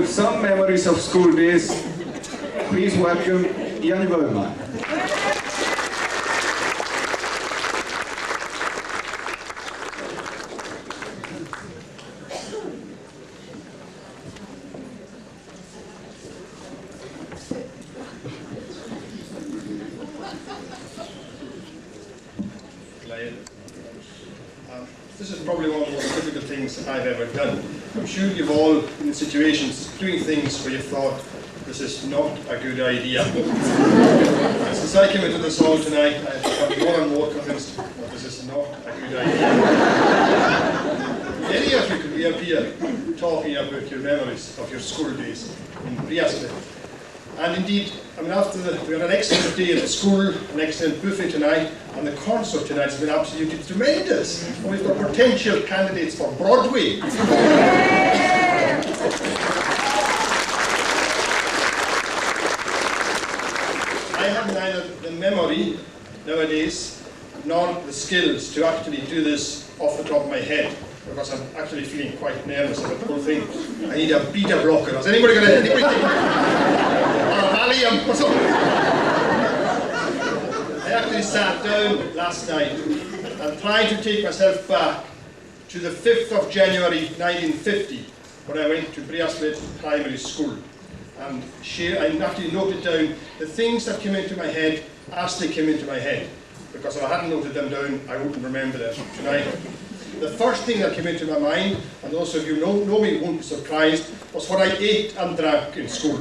Some memories of school days, please welcome Iain. This is probably one of the most difficult things I've ever done. I'm sure you've all been in situations doing things where you thought, this is not a good idea. And since I came into this hall tonight, I've become more and more convinced that this is not a good idea. Any of you could be up here talking about your memories of your school days in Breasclete. And indeed, I mean, we had an excellent day at the school, an excellent buffet tonight, and the concert tonight has been absolutely tremendous. And we've got potential candidates for Broadway. I have neither the memory nowadays nor the skills to actually do this off the top of my head, because I'm actually feeling quite nervous about the whole thing. I need a beta blocker. Has anybody got anybody think? Or something? I actually sat down last night and tried to take myself back to the 5th of January 1950 when I went to Breasclete Primary School. And I actually noted down the things that came into my head as they came into my head, because if I hadn't noted them down, I wouldn't remember them tonight. The first thing that came into my mind, and those of you who know me won't be surprised, was what I ate and drank in school.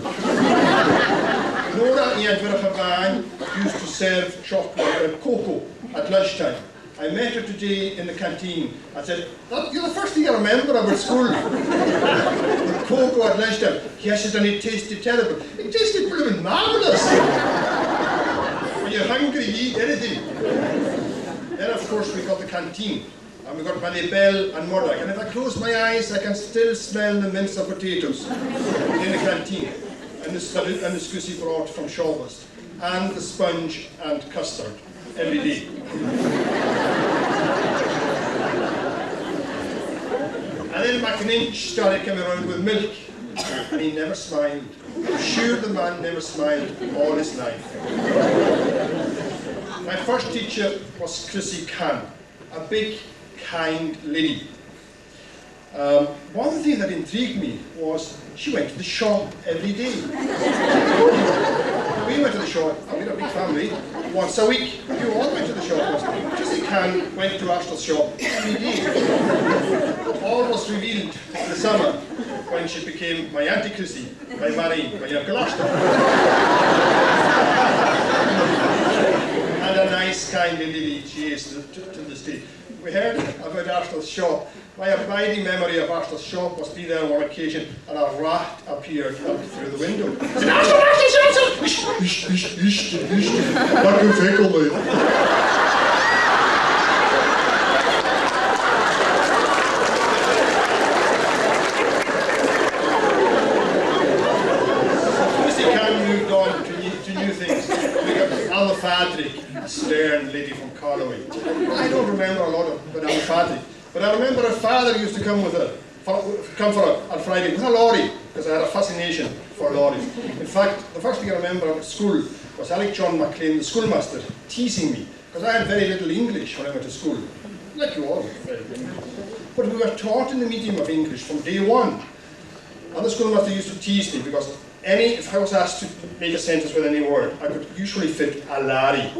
Nora Bhan used to serve chocolate and cocoa at lunchtime. I met her today in the canteen. I said, you're the first thing I remember about school. The cocoa at lunchtime. Yes, and it tasted terrible. It tasted blooming marvellous. When you're hungry, you eat anything. Then, of course, we got the canteen. And we got Mairead and Roag. And if I close my eyes, I can still smell the mince of potatoes in the canteen. And the scusi brought from Shawbust. And the sponge and custard every day. And then MacIver started coming around with milk. And he never smiled. I'm sure the man never smiled all his life. My first teacher was Chrissy Khan, a big, kind lady. One thing that intrigued me was she went to the shop every day. We went to the shop, and we had a big family, once a week. You all went to the shop once a week. Chrissy Khan went to Aosda's shop every day. All was revealed in the summer when she became my Auntie Chrissy by marrying my Uncle Aosda. And a nice, kind lady she is to this day. We heard about Aosda's shop. My abiding memory of Aosda's shop was being there on one occasion and a rat appeared up through the window. I said, Aosda! What do you think of me? Chrissy Khan moved on to new things. We got Alma Fadrick, a stern lady from Carloway. I don't remember a lot about Alma Fadrick. But I remember her father used to come for her on Friday with a lorry, because I had a fascination for lorries. In fact, the first thing I remember at school was John McLean, the schoolmaster, teasing me because I had very little English when I went to school, like you all. But we were taught in the medium of English from day one. And the schoolmaster used to tease me because if I was asked to make a sentence with any word, I could usually fit a laddie.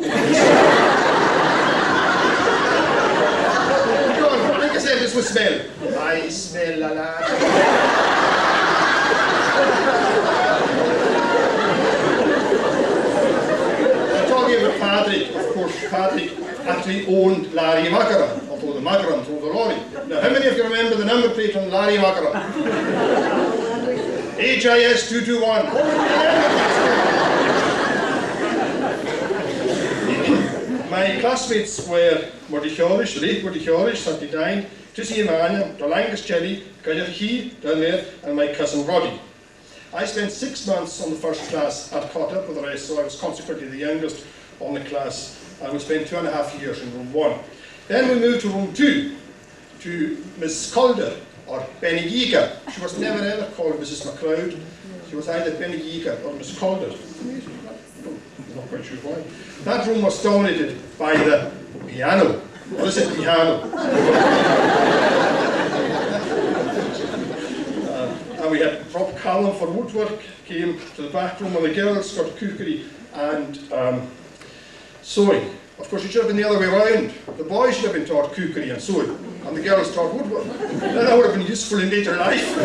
Go on, make a sentence with smell. I smell a laddie. I'm talking about Partaidh. Of course, Partaidh actually owned Larry MacIver, although the Macaron owned the lorry. Now, how many of you remember the number plate on Larry MacIver? HIS 221. My classmates were Oidhche, late Oidhche, 79, Tissy Emmanuel, Dolangus Jelly, Gaidhlig down there, and my cousin Roddy. I spent 6 months on the first class. I'd caught up with the rest, so I was consequently the youngest on the class. I would spend 2.5 years in room 1. Then we moved to room 2, to Miss Calder, or Mhenagerie. She was never ever called Mrs. MacLeod. She was either Mhenagerie or Miss Calder. I'm not quite sure why. That room was dominated by the piano. What is it, piano? And we had Rob Callum for woodwork, came to the back room, and the girls got cookery and sewing. Of course, it should have been the other way around. The boys should have been taught cookery and sewing, and the girls taught woodwork. Then that would have been useful in later life.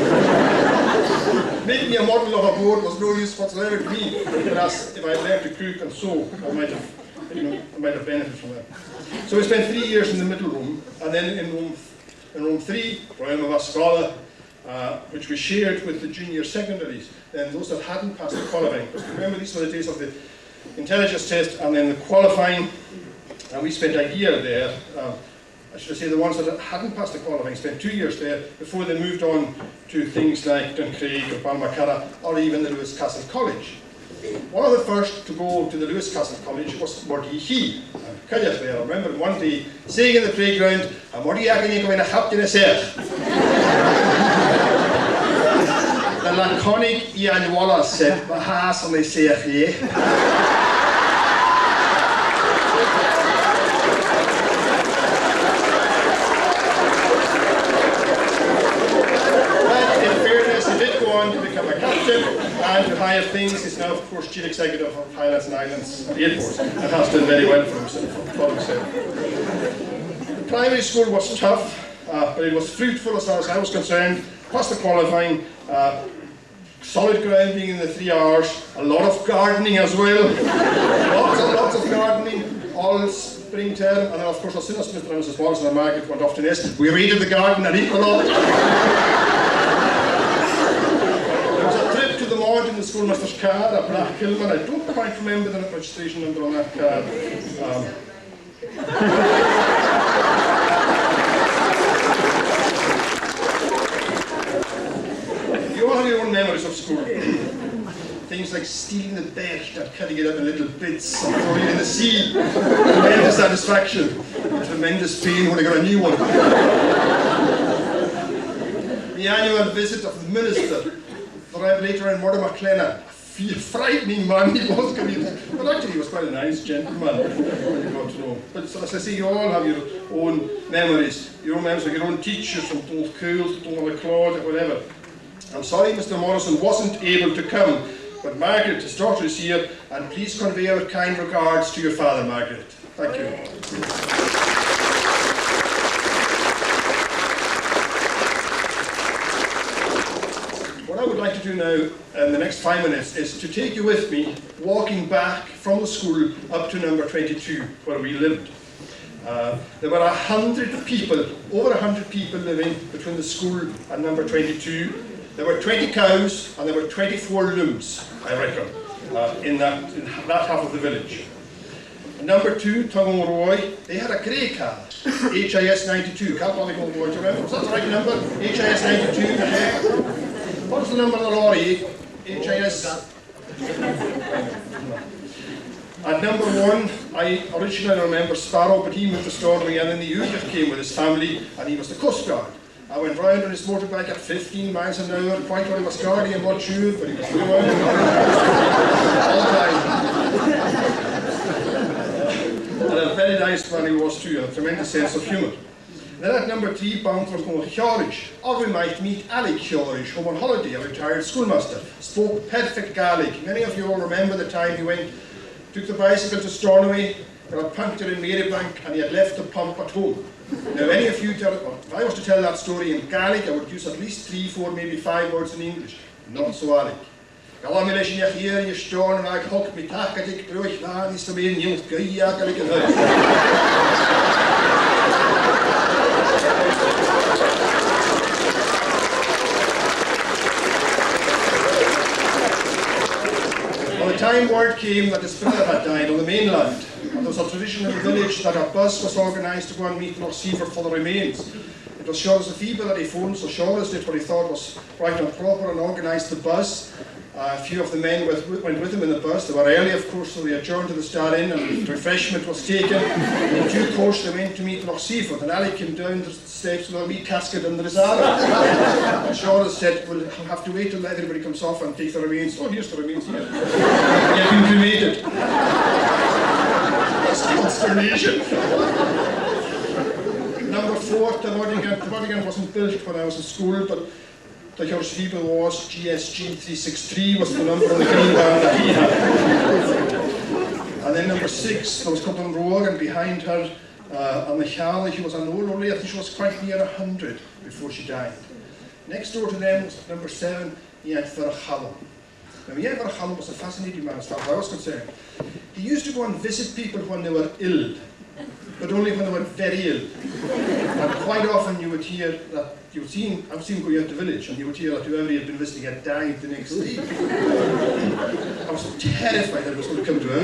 Making a model of a board was no use whatsoever to me, whereas if I had learned to cook and sew, I might have benefited from that. So we spent 3 years in the middle room, and then in room 3, Roma MacLeod, which we shared with the junior secondaries, and those that hadn't passed the qualifying. Because remember, these were the days of the intelligence test and then the qualifying, and we spent a year there. I should say the ones that hadn't passed the qualifying spent 2 years there before they moved on to things like Duncraig or Balmacara or even the Lewis Castle College. One of the first to go to the Lewis Castle College was Oidhche. I remember one day saying in the playground, "I'm Oidhche going to help you The laconic Iain Wallace said, "Bahas on the CFA." To become a captain and to higher things. He's now, of course, chief executive of Highlands and Islands Airport and has done very well for himself. The primary school was tough, but it was fruitful as far as I was concerned. Passed the qualifying, solid grounding in the 3 hours, a lot of gardening as well, lots of gardening, all spring term, and then of course as soon as Mr. and Mrs. Wallace and Margaret went off to nest, we raided the garden and equal lot. In the schoolmaster's car, a black Kilman. I don't quite remember the registration number on that car. You all have your own memories of school. Things like stealing the Becks and cutting it up in little bits and throwing it in the sea. Tremendous satisfaction. Tremendous pain when I got a new one. The annual visit of the minister. Later in Roma MacLeod, a frightening man he was, but actually he was quite a nice gentleman when you got to know. But so as I say, you all have your own memories, your own memories of your own teachers from Old Cools, Roma MacLeod, or whatever. I'm sorry Mr. Morrison wasn't able to come, but Margaret, his daughter, is here, and please convey our kind regards to your father, Margaret. Thank you. What I would like to do now in the next 5 minutes is to take you with me walking back from the school up to number 22 where we lived. There were 100 people, over 100 people living between the school and number 22. There were 20 cows and there were 24 looms, I reckon, in that half of the village. Number 2, Tongon Roag, they had a grey car, HIS 92. Can't bother going to remember. Was that the right number? HIS 92. What was the number of the lorry? HIS? At number 1, I originally remember Sparrow, but he moved to Stornoway, and then the Oidhche came with his family, and he was the Coast Guard. I went round on his motorbike at 15 miles an hour, quite what he was guarding, I'm not sure, but he was doing all the time. And a very nice man he was too, and a tremendous sense of humour. Then at number 3, bound for h-eoin, or we might meet h-eoin, home on holiday, a retired schoolmaster. Spoke perfect Gaelic. Many of you all remember the time he went, took the bicycle to Stornoway, got a puncture in Mairead, and he had left the pump at home. Now, any of you tell, if I was to tell that story in Gaelic, I would use at least 3, 4, maybe 5 words in English. Not so Gaelic. Galam leis in here, you storn, and I hook me takadik, bruch, man, is to be in youth, Gaelic and By the time word came that his brother had died on the mainland, and there was a tradition in the village that a bus was organised to go and meet MacIver for the remains. It was Sean's feeble that he phoned, so Sean's did what he thought was right and proper and organised the bus. A few of the men went with him in the bus. They were early, of course, so they adjourned to the Star Inn and refreshment was taken. In due course, they went to meet MacIver, and Ali came down the steps with a wee casket under his arm. And Sean said, "We'll have to wait till everybody comes off and take the remains." "Oh, here's the remains here." He had been cremated. That's consternation. Number 4, the Nolaidh wasn't built when I was in school, but the Hirsfiebel was GSG 363 was the number on the green band that he had. And then number 6, there was Colin Roag, and behind her on the Gaidhlig, she was an old lady. I think she was quite near 100 before she died. Next door to them was number 7, Iain Verchallam. Now Iain Verchallam was a fascinating man as far as I was concerned. He used to go and visit people when they were ill, but only when they were very ill. And quite often you would hear that, I've seen him going out the village, and you would hear that whoever he had been visiting had died the next day. I was terrified that it was going to come to him.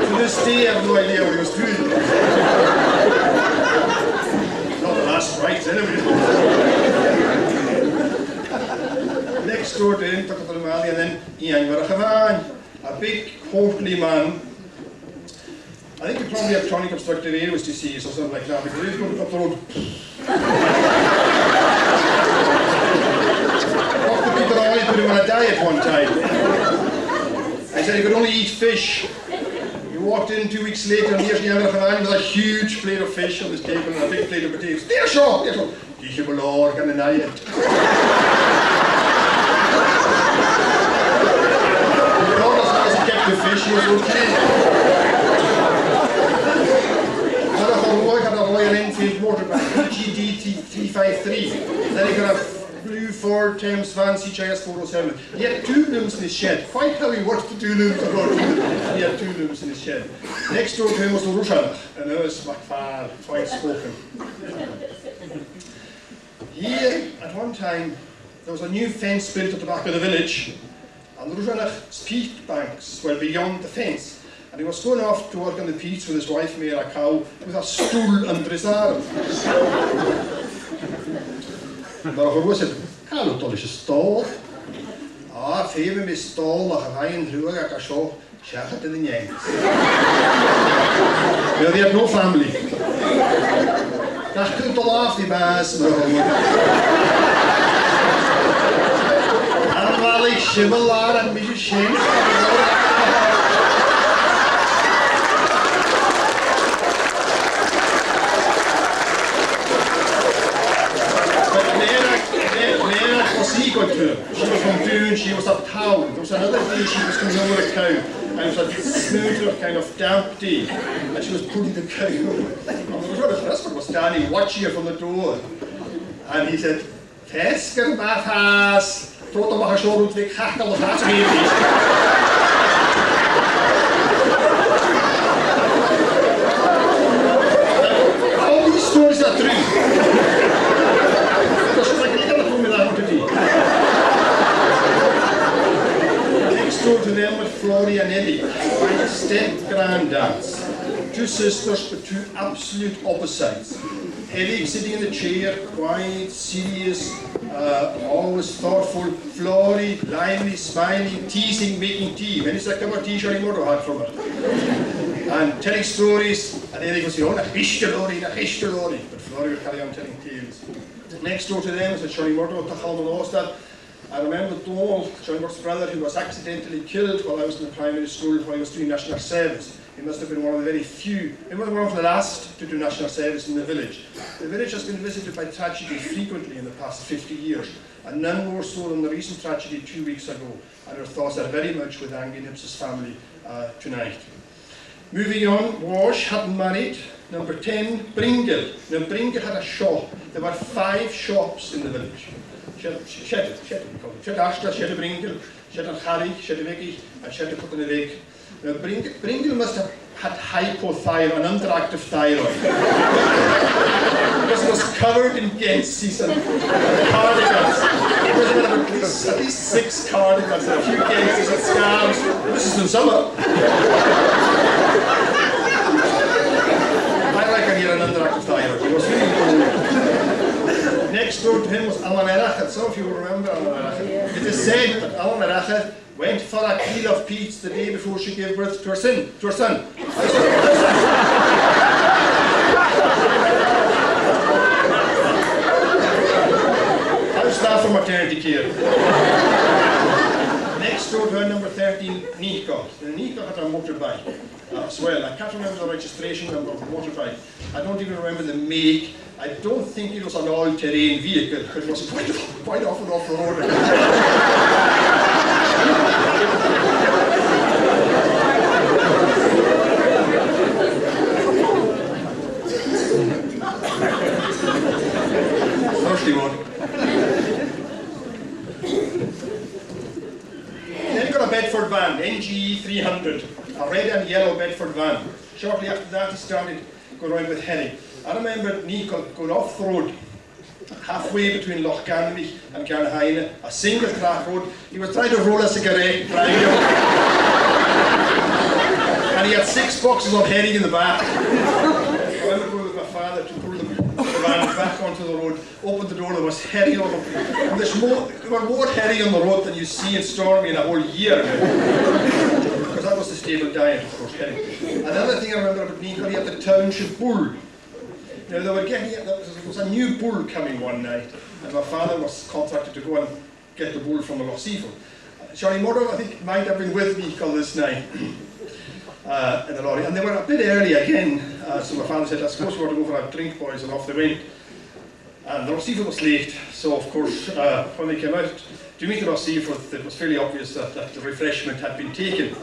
To this day I have no idea what he was doing. Not the last rites anyway. Next door to him, and then Iain Verchallam, a big, portly man. I think he probably had chronic obstructive airways disease or something like that, because he was going up the road. What the people always put him on a diet one time. I said he could only eat fish. He walked in 2 weeks later, and here's Iain Verchallam with a huge plate of fish on his table and a big plate of potatoes. "There, Sean! There, Sean! Give him a lord and a diet." The fish was okay. Roag had a Royal Enfield motorbike, GD 353. Then he got a blue Ford Thames Van CHS 407. He had 2 looms in his shed. Quite how he worked the 2 looms about. He had 2 looms in his shed. Next door to him was the Roag, and there was MacFar, twice spoken. Here, at one time, there was a new fence built at the back of the village. And the Roag's peat banks were beyond the fence, and he was going off to work on the peats with his wife Mairead with a stool under his arm. But I said, "Hello, Dolly, stall." "Ah, favor me stall, like a Ryan Roag, I show, shachat in the Yanks." Well, they had no family. That couldn't laugh the bass, Shivalar and Mrs. Shane. But Mairead was equal to him. She was from Doon, she was up town. There was another day she was coming over a cow, and it was a smoother kind of damp day, and she was pulling the cow. And the husband was standing watching her from the door, and he said, "Tesker Bathas." Trot om haar zo weg, gaat al het weer niet. Al die stories dat terug. Dat is like niet alle komen daar moeten die. Next door to them with Florrie and Eddie, my step-granddads. 2 sisters, but 2 absolute opposites. Eddie sitting in the chair, quiet, serious, always thoughtful. Florrie, lively, smiling, teasing, making tea. When is that cup of tea Johnny Murdo had from her? And telling stories, and Eddie would say, "Oh, na histolori. But Florrie would carry on telling tales. Next door to them was a Johnny Murdo, Tachal and Aosda. I remember Donald, John's brother, who was accidentally killed while I was in the primary school while I was doing national service. He must have been one of the very few, he was one of the last to do national service in the village. The village has been visited by tragedy frequently in the past 50 years, and none more so than the recent tragedy 2 weeks ago, and our thoughts are very much with Angie Nips's family tonight. Moving on, Posh hadn't married. Number 10, Bringle. Now Bringle had a shop. There were 5 shops in the village. She had Aosda, she had Bringle, she had Harry, she had Vicky, and she had Bheag. Now Bringle must have had hypothyroid, an underactive thyroid. Because it was covered in Gensies and cardigans. Because it had at least 6 cardigans and a few Gensies and scarves. This is in summer. I reckon he had an underactive thyroid. He was really cool. Next door to him was Mairead. Some of you will remember Mairead. It is said that Mairead went for a kilo of peats the day before she gave birth to her son. How's that for maternity care? Next door to her, number 13, Nico. Now, Nico had a motorbike as well. I can't remember the registration number of the motorbike. I don't even remember the make. I don't think it was an all-terrain vehicle, because it was quite often off-road. Thirsty one. Then we got a Bedford van, NGE 300, a red and yellow Bedford van. Shortly after that, he started going around with Henny. I remember Nico going off the road, halfway between Loch and Gaidhlig, a single track road. He was trying to roll a cigarette, and he had 6 boxes of herring in the back. I remember going with my father to pull the van back onto the road, opened the door, there was herring on them. And there were more herring on the road than you see in Stormy in a whole year. Because that was the stable diet, of course, herring. Another thing I remember about Nico, he had the township bull. Now there was a new bull coming one night, and my father was contracted to go and get the bull from the Loch. Johnny Murdo, I think, might have been with me this night in the lorry, and they were a bit early again, so my father said, I suppose we ought to go for a drink, boys, and off they went. And the Loch was late, so of course, when they came out to meet the Loch, it was fairly obvious that the refreshment had been taken.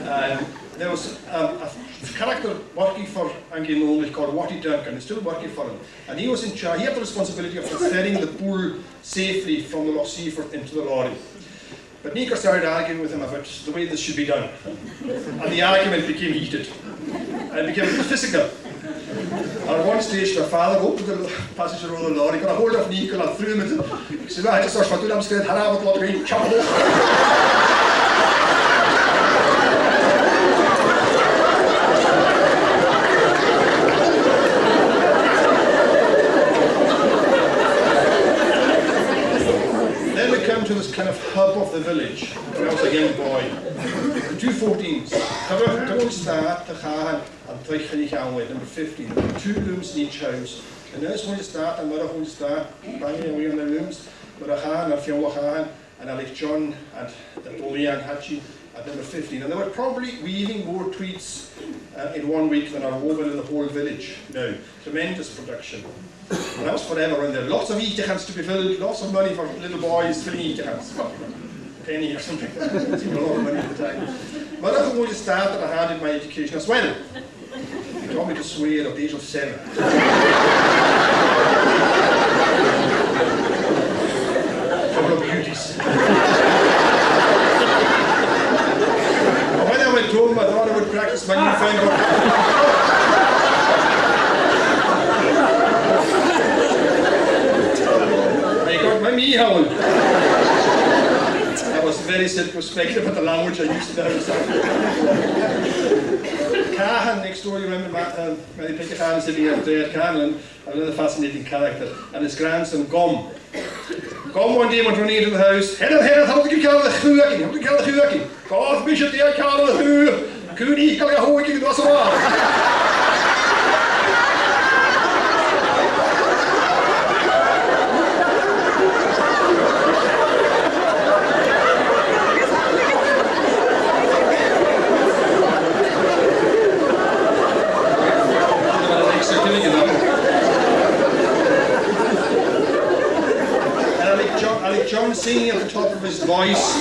And there was a character working for Angie Nolaidh called Watty Duncan, is still working for him, and he was in charge. He had the responsibility of transferring the bull safely from the Loch into the lorry. But Nico started arguing with him about the way this should be done, and the argument became heated, and it became physical. At one stage, my father opened the passenger door of the lorry, got a hold of Nico and threw him into he said, I just started to do harabot lottery, chop to this kind of hub of the village when I was a young boy. The 2 14s. Don't start to Gahan and Iain, number 15. 2 rooms in each house. And that's when you start, and mother when you start, banging away on the rooms, with a Gahan and Fionn Gahan, and Alec John and the chuilean Hatchie at number 15. And they were probably weaving more tweets in 1 week than are woven in the whole village now. Tremendous production. And that was forever around there. Lots of h-eoins to be filled, lots of money for little boys filling h-eoins. Penny or something. It seemed a lot of money at the time. But I thought I started, I had in my education as well. He taught me to swear at the age of 7. Couple of beauties. When I went home, I thought I would practice my newfangled. h-eoin. I was very circumspect about the language I used in the house. Cahan next door, you remember Mary Cahan sitting out there, Cahan, another fascinating character, and his grandson Gom. Gom one day went running into the house, Hedda, how did you call the chuilean? How did you call the chuilean? God, Bishop, I call the chuilean. Cooney, call the chuilean, it was a while. singing at the top of his voice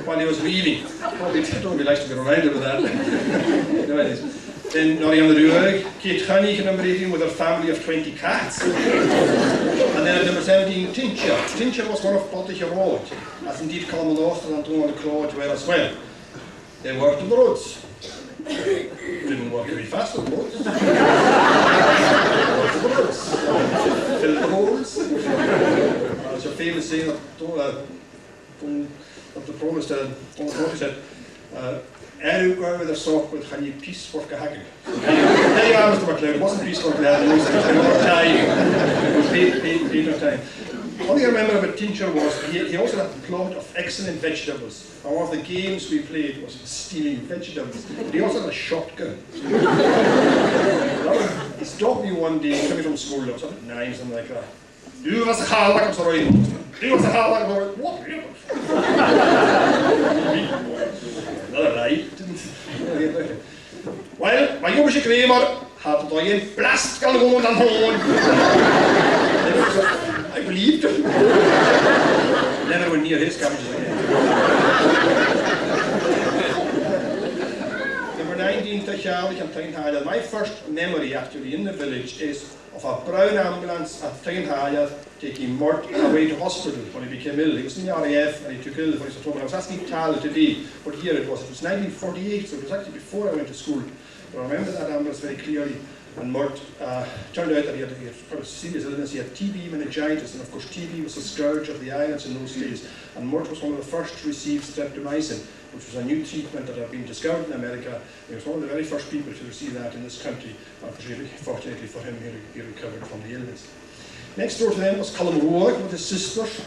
while he was reading. Probably don't be nice to get reminded of that. No, it is. Then Nolaidh on the Roag, Gaidhlig at number 18 with her family of 20 cats. And then at number 17, Tincher. Tincher was one of Oidhche Roag, as indeed Colin Ward and Roma MacLeod were as well. They worked on the roads. Didn't work very fast on the roads. Filled the holes. There's a famous saying of the promise that said, Eru go with a sock with honey peace for Bheag. There you are, Mr. MacLeod. It wasn't peace for Bheag, it was more time. It was paid no time. All I remember about Tincher was he also had a plot of excellent vegetables. And one of the games we played was stealing vegetables. But he also had a shotgun. He stopped me one day coming from school. I was about 9, something like that. Du was a Gaelic, I'm sorry. Du was a Gaelic, I'm sorry. What? Another lie. Well, my jongens kramer had het al geen blast kan gewoon aan hoorn. I believed him. Never went near his cabbages again. Number 19, Gaidhlig and Partaidh. My first memory actually in the village is of a brown ambulance at Partaidh taking Mort away to hospital when he became ill. He was in the RAF and he took ill for his home. I was asking Tal today what year it was. It was 1948, so it was actually before I went to school. But I remember that ambulance very clearly. And Mort turned out that he had quite a serious illness. He had TB, meningitis, and of course TB was a scourge of the islands in those days. And Mort was one of the first to receive streptomycin, which was a new treatment that had been discovered in America. He was one of the very first people to receive that in this country. And fortunately for him, he recovered from the illness. Next door to them was Colin Ward with his sisters.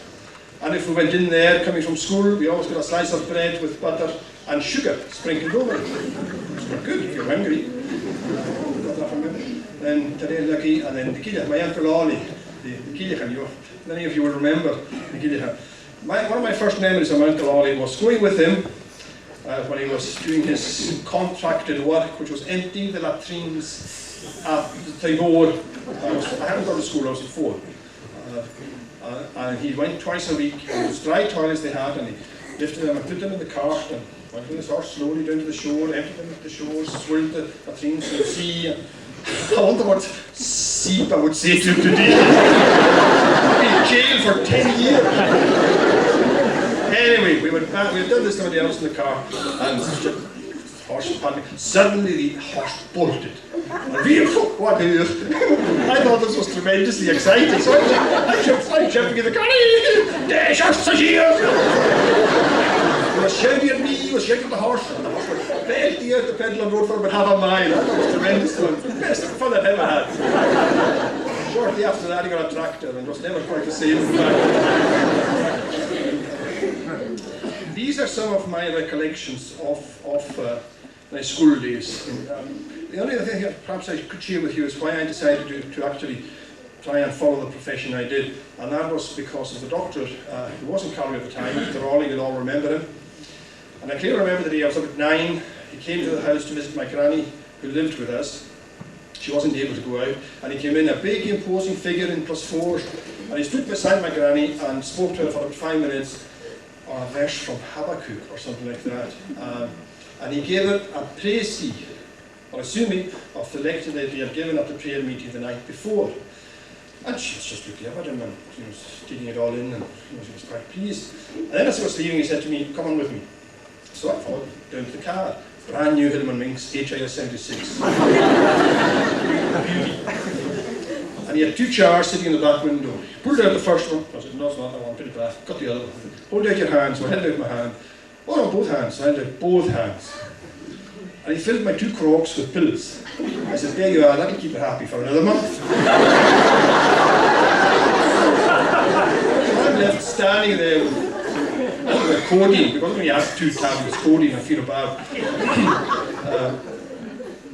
And if we went in there, coming from school, we always got a slice of bread with butter and sugar sprinkled over it. It's quite good if you're hungry. Then Taillucky, and then the Gaidhlig, my uncle Ollie, the Gaidhlig, many of you will remember the Gaidhlig. One of my first memories of my uncle Ollie was going with him when he was doing his contracted work, which was emptying the latrines at the Tailbhan. I hadn't gone to school, I was at 4. And he went twice a week, and it was dry toilets they had, and he lifted them and put them in the cart and went with his horse slowly down to the shore, emptied them at the shore, swirled the latrines to the sea. I wonder what Seepa would say to him today. I've been in jail for 10 years. Anyway, we went back, we had done this to somebody else in the car, and the horse was panting. Suddenly the horse bolted. And what do you? I thought this was tremendously exciting, so I jumped in the car. Dash us here! He was shouting at me, he was shouting at the horse, and the horse was belting out the Pendulum Road for about half a mile. That was tremendous fun. Best fun I've ever had. Shortly after that, he got a tractor and was never quite the same. These are some of my recollections of my school days. The only other thing that perhaps I could share with you is why I decided to actually try and follow the profession I did, and that was because of the doctor who was in Calgary at the time, Mr. Raleigh, you'll all remember him. And I clearly remember the day I was about 9, he came to the house to visit my granny who lived with us. She wasn't able to go out, and he came in, a big imposing figure in +4s, and he stood beside my granny and spoke to her for about 5 minutes on a verse from Habakkuk or something like that. And he gave her a précis, or assuming, of the lecture that he had given at the prayer meeting the night before. And she was just looking up at him and she was taking it all in, and she was quite pleased. And then as he was leaving, he said to me, "Come on with me." So I followed down to the car. Brand new Hillman Minx, h-eoin 76. Beauty. And he had 2 chairs sitting in the back window. He pulled out the first one. I said, "No, it's not that one, put it back." Got the other one. "Hold out your hands." So I held out my hand. "Oh no, both hands." So I held out both hands. And he filled my 2 crocs with pills. I said, "There you are, that'll keep you happy for another month." So I'm left standing there with codeine, because when you have 2 tablets, codeine, I feel bad.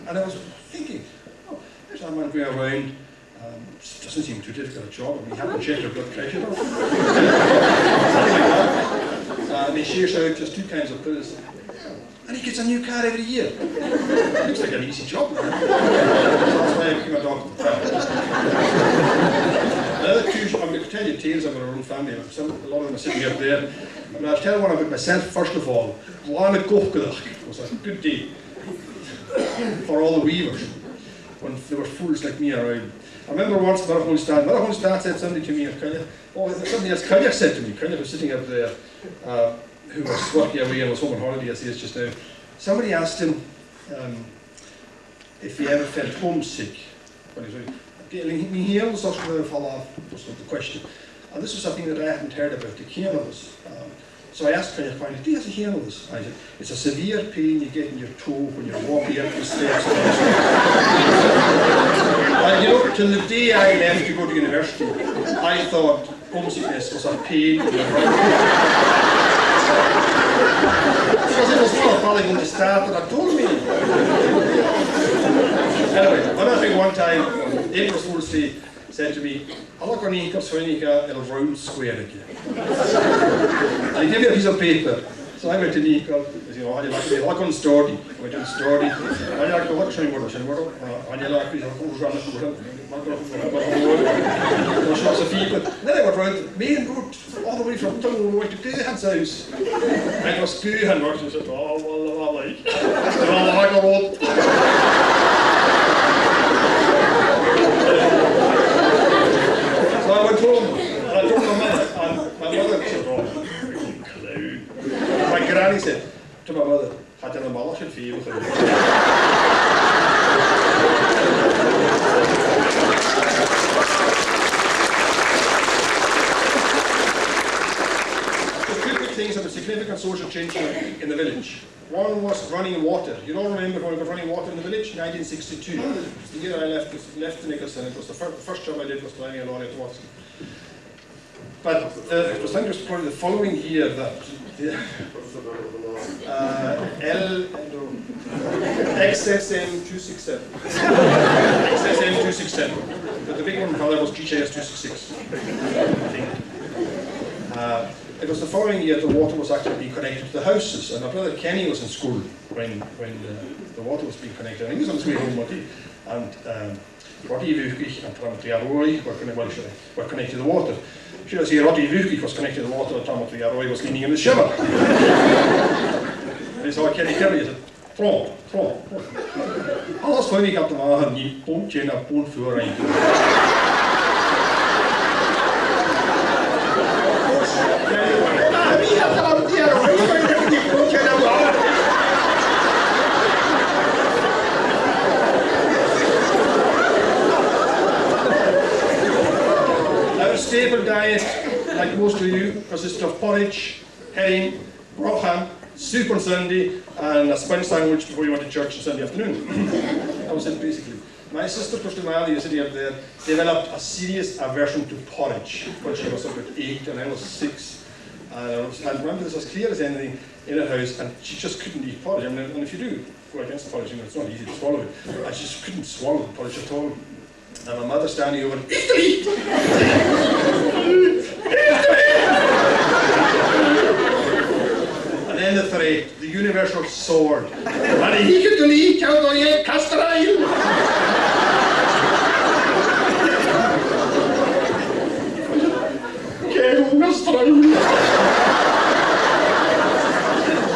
And I was thinking, oh, there's that man going around, doesn't seem too difficult a job, I mean, he hasn't checked their blood pressure. And he shares out just 2 kinds of pills. And he gets a new car every year. Looks like an easy job. That's why I became a doctor. Another 2, I'm going to tell you tales about our own family. A lot of them are sitting up there. And I'll tell one about myself first of all. Gaidhlig was a good day for all the weavers when there were fools like me around. I remember once Mairead said something to me, something else Colin said to me. Colin was sitting up there, who was working away and was home on holiday, as he is just now. Somebody asked him if he ever felt homesick. Gaidhlig was the question. And this was something that I hadn't heard about the h-eoin. So I asked Colin, do you have the h-eoin? I said, it's a severe pain you get in your toe when you're walking up the steps. And you know, till the day I left to go to university, I thought homesickness was a pain in the right. Because it was not a colleague in the staff that had told me. Anyway, another thing one time, April Fool's Day said to me, I'll in a round square again. And he gave me a piece of paper. So I went to Nika, you know, I like on story. I went on story. I like to watch him, and then I went round the main road, all the way from Chluinn to Gaidhlig's house. And it was Gaidhlig, and I said, oh, well, I like. So I went home, and I told my mother, and my mother said, oh, Cloud. My granny said to my mother, had an Malach and Fee with her. Things of a significant social change in the village. One was running water. You don't remember when we got running water in the village? 1962. It was the year I left Nicholson. It was the first job I did was climbing a lorry at Watson. But it was probably the following year that XSM 267. XSM 267. But the big one was GJS 266. It was the following year the water was actually being connected to the houses, and my brother Kenny was in school when the water was being connected, and he was on his way home one day, and h-eoin and Parant were connected to the water. Should I say h-eoin was connected to the water, and Parant was leaning in the shower. And he saw Kenny Kelly, he said, Pro. Alles vond ik op de wagen niet, pontje naar pont vooruit. Our staple diet, like most of you, consists of porridge, herring, broth, soup on Sunday, and a sponge sandwich before you went to church on Sunday afternoon. That was it basically. My sister, Christina, who's sitting up there, developed a serious aversion to porridge when she was about 8 and I was 6. I remember this as clear as anything in her house, and she just couldn't eat porridge. I mean, and if you do go against porridge, you know, it's not easy to swallow it. And she just couldn't swallow the porridge at all. And my mother standing over, eat! And then the threat, the universal sword. And he could delete out on your castrail!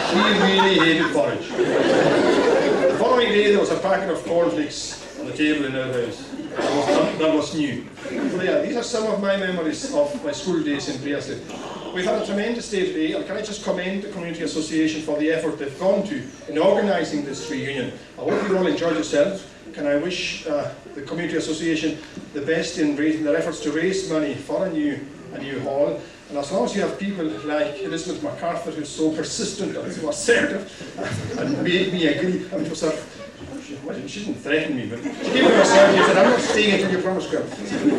She really hated porridge. The following day there was a packet of cornflakes on the table in our house. That was new. So yeah, these are some of my memories of my school days in Breasclete. We've had a tremendous day today, and can I just commend the Community Association for the effort they've gone to in organising this reunion. I hope you all enjoyed yourselves. Can I wish the Community Association the best in raising their efforts to raise money for a new hall. And as long as you have people like Elizabeth MacArthur, who's so persistent and so assertive and made me agree, I mean, it was she didn't threaten me, but she gave me herself and said, I'm not staying until you promise, girl.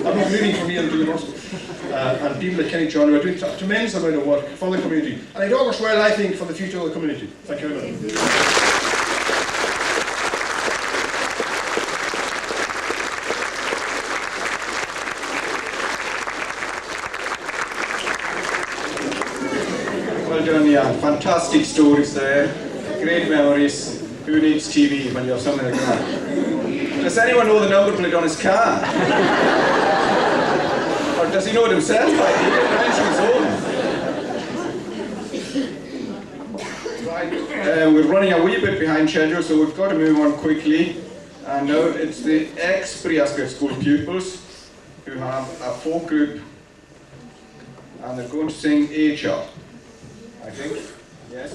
I'm not moving from here until you promise. And people like Kenny John who are doing a tremendous amount of work for the community. And it augurs well, I think, for the future of the community. Thank you very much. Well done, Iain. Fantastic stories there. Great memories. Who needs TV when you have something like that? Does anyone know the number plate on his car? Or does he know it himself? He mentioned his own. Right, we're running a wee bit behind schedule, so we've got to move on quickly. And now it's the Ex-Breasclete School pupils who have a folk group, and they're going to sing Oidhche, I think. Yes?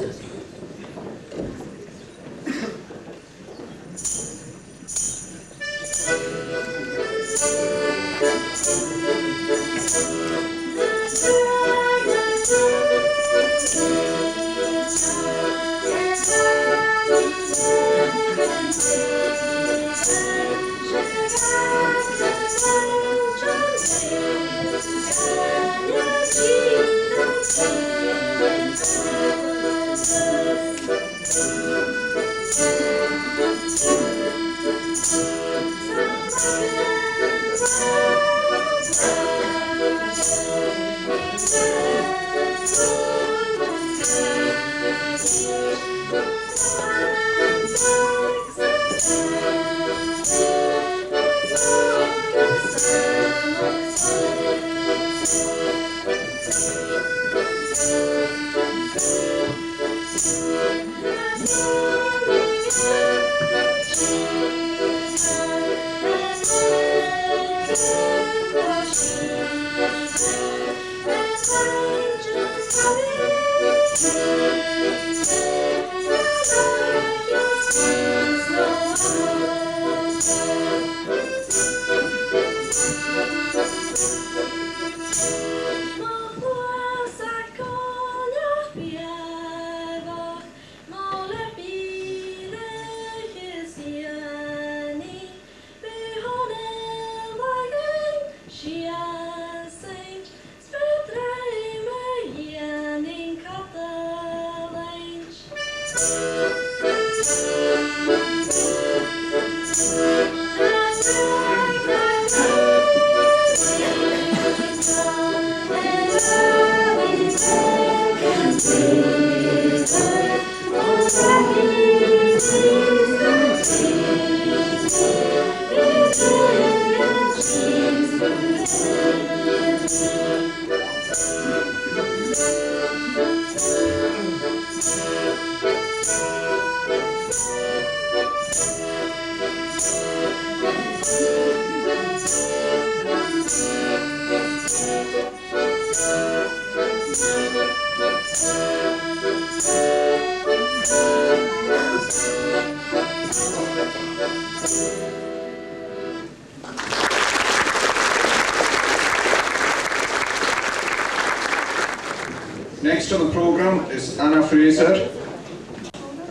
Next on the programme is Anna Fraser,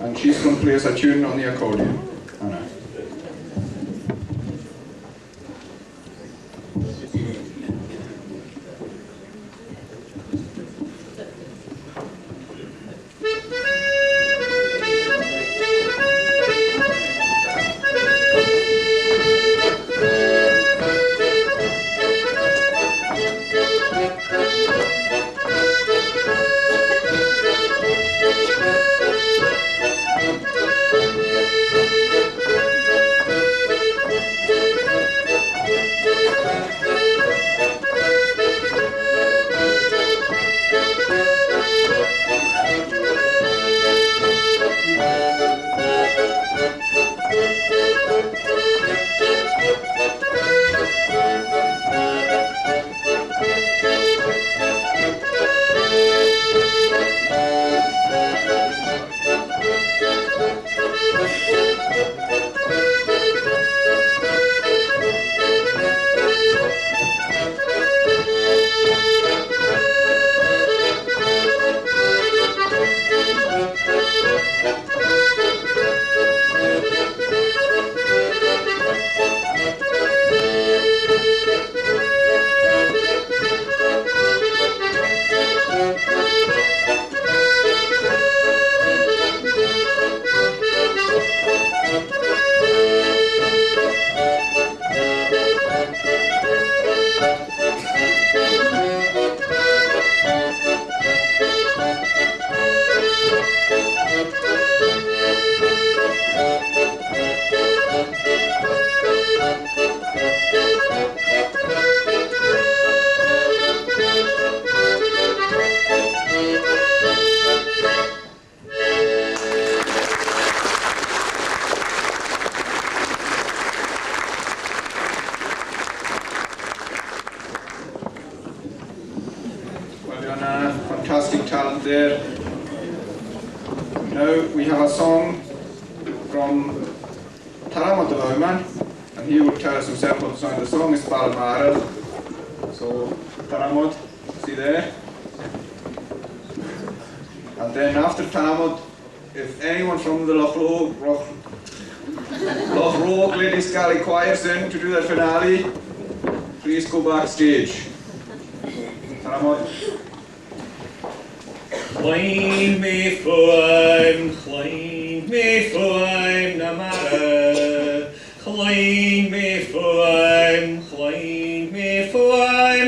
and she's going to play us a tune on the accordion. Anna. song from Parant the Bowman, and he will tell us himself what the song is. The song is Mairead. So, Parant, see there? And then after Parant, if anyone from the Loch Roag Ladies Gaelic Choir is in to do that finale, please go backstage. Parant. Chluinn me fuaim na Mairead. Chluinn me fuaim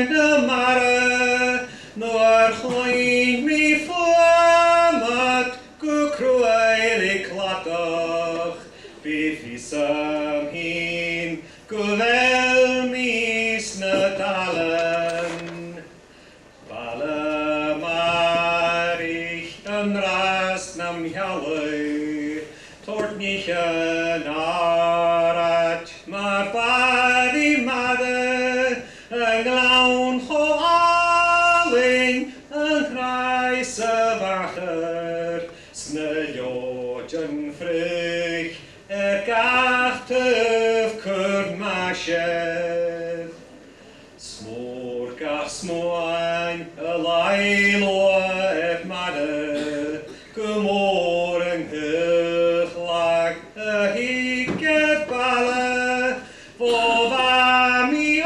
na Mairead. Nor chluinn me fuaim at go chuilean clatach. Be sam hin go vel mis na dalan. Bala marich an rast nam Mhenagerie. Tort mich an arat mar badi mother. An glawn cho alling an chrais a wacher. Sne jojan frich gachtef kurd mashed. Smor gach smoin a lailo mother. Gomorgen huglag a hiket balle. Vova mi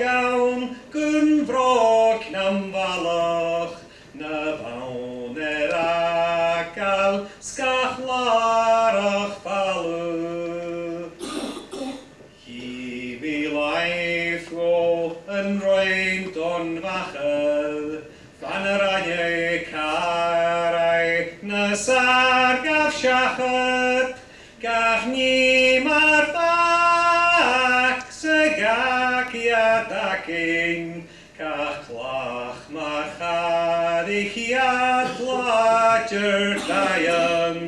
gaun gun vrok nam valach. Na vaun akal skachlarach falu. He be life go and roind on vachel. Vanaranye karai na sargaf shachat. Gach ni mar bach se gach yataking. Gach lach mar chadich yat lacher dayan.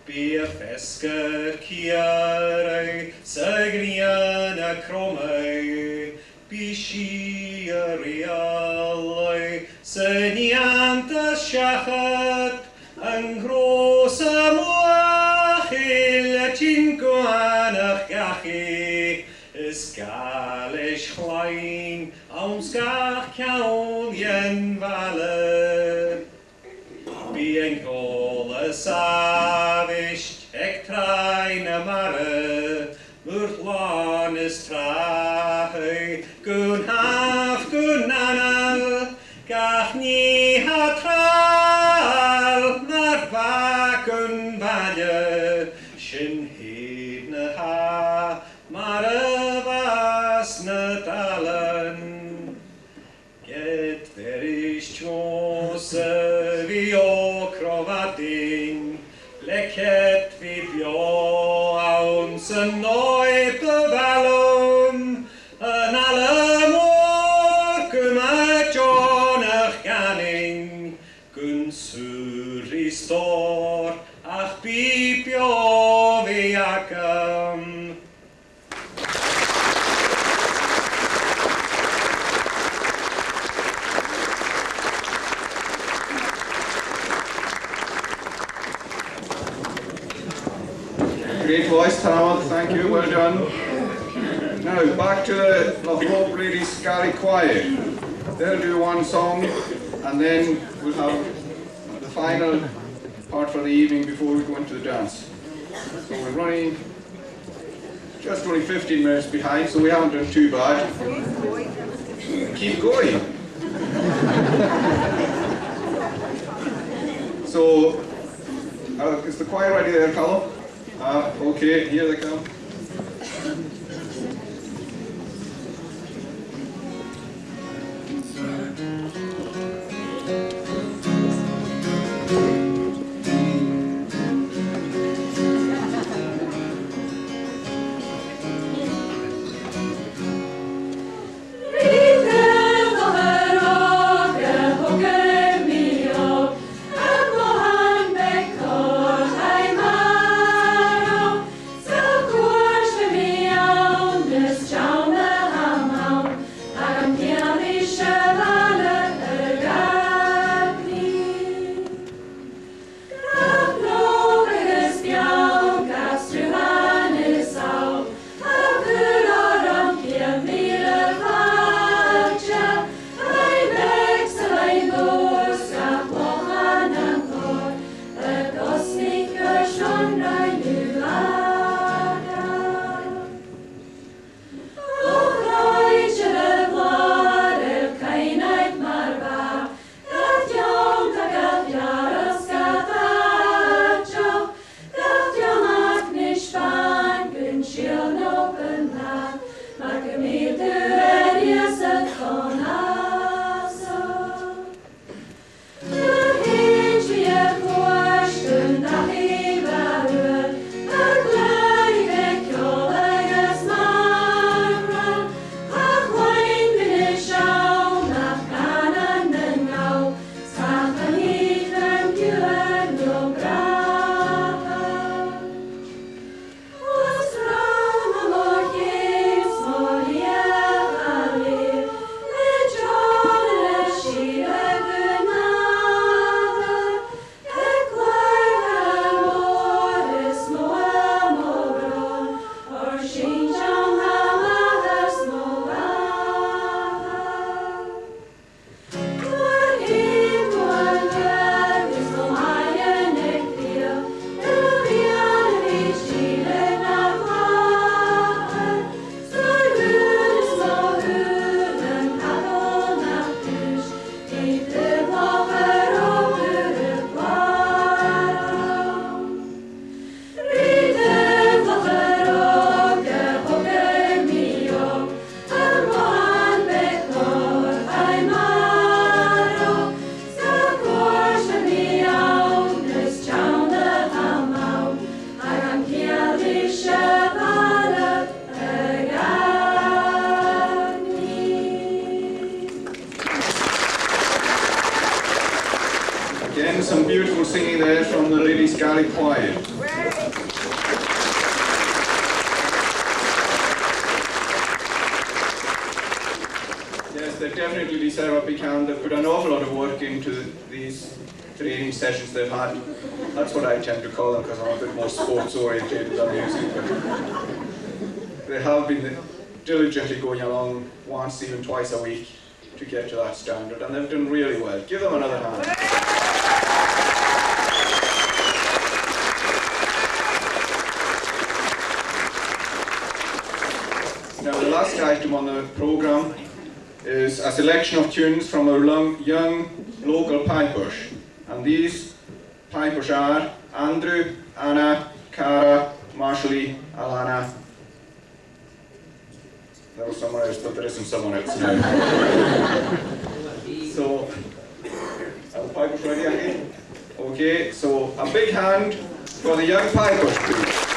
Be a fesker kiare segrian a crome. Be she a real senianta shachat an grosa moachil chinkoanach gachi is Scottish Sultan on skach chuilean valle. Being all a savage ectrain a mare murtlan is trahe gun half gun nana gach ni hatral mar vakun valle shin hid na ha maravas na talan get very chose vi okrovatin leket vi bio auns en noi bevalum en alle morgen at jonach ganning gun suri stor ach bibio vi akam. Great voice, Parant, thank you, well done. Now, back to the Loch Ladies Gaelic Choir. They'll do one song, and then we'll have the final part for the evening before we go into the dance. So we're running just only 15 minutes behind, so we haven't done too bad. Keep going. So, is the choir ready there, Colin? Okay, here they come. Cool. Claire from the Ladies Gaelic Choir. Yes, they definitely deserve a big hand. They've put an awful lot of work into these training sessions they've had. That's what I tend to call them because I'm a bit more sports oriented than music. But they have been diligently going along once, even twice a week to get to that standard, and they've done really well. Give them another hand. Now the last item on the programme is a selection of tunes from our young local pipers. And these pipers are Andrew, Anna, Cara, Marshallie, Alana. There was someone else, but there isn't someone else now. So, are the pipers ready again? Okay, so a big hand for the young pipers, please.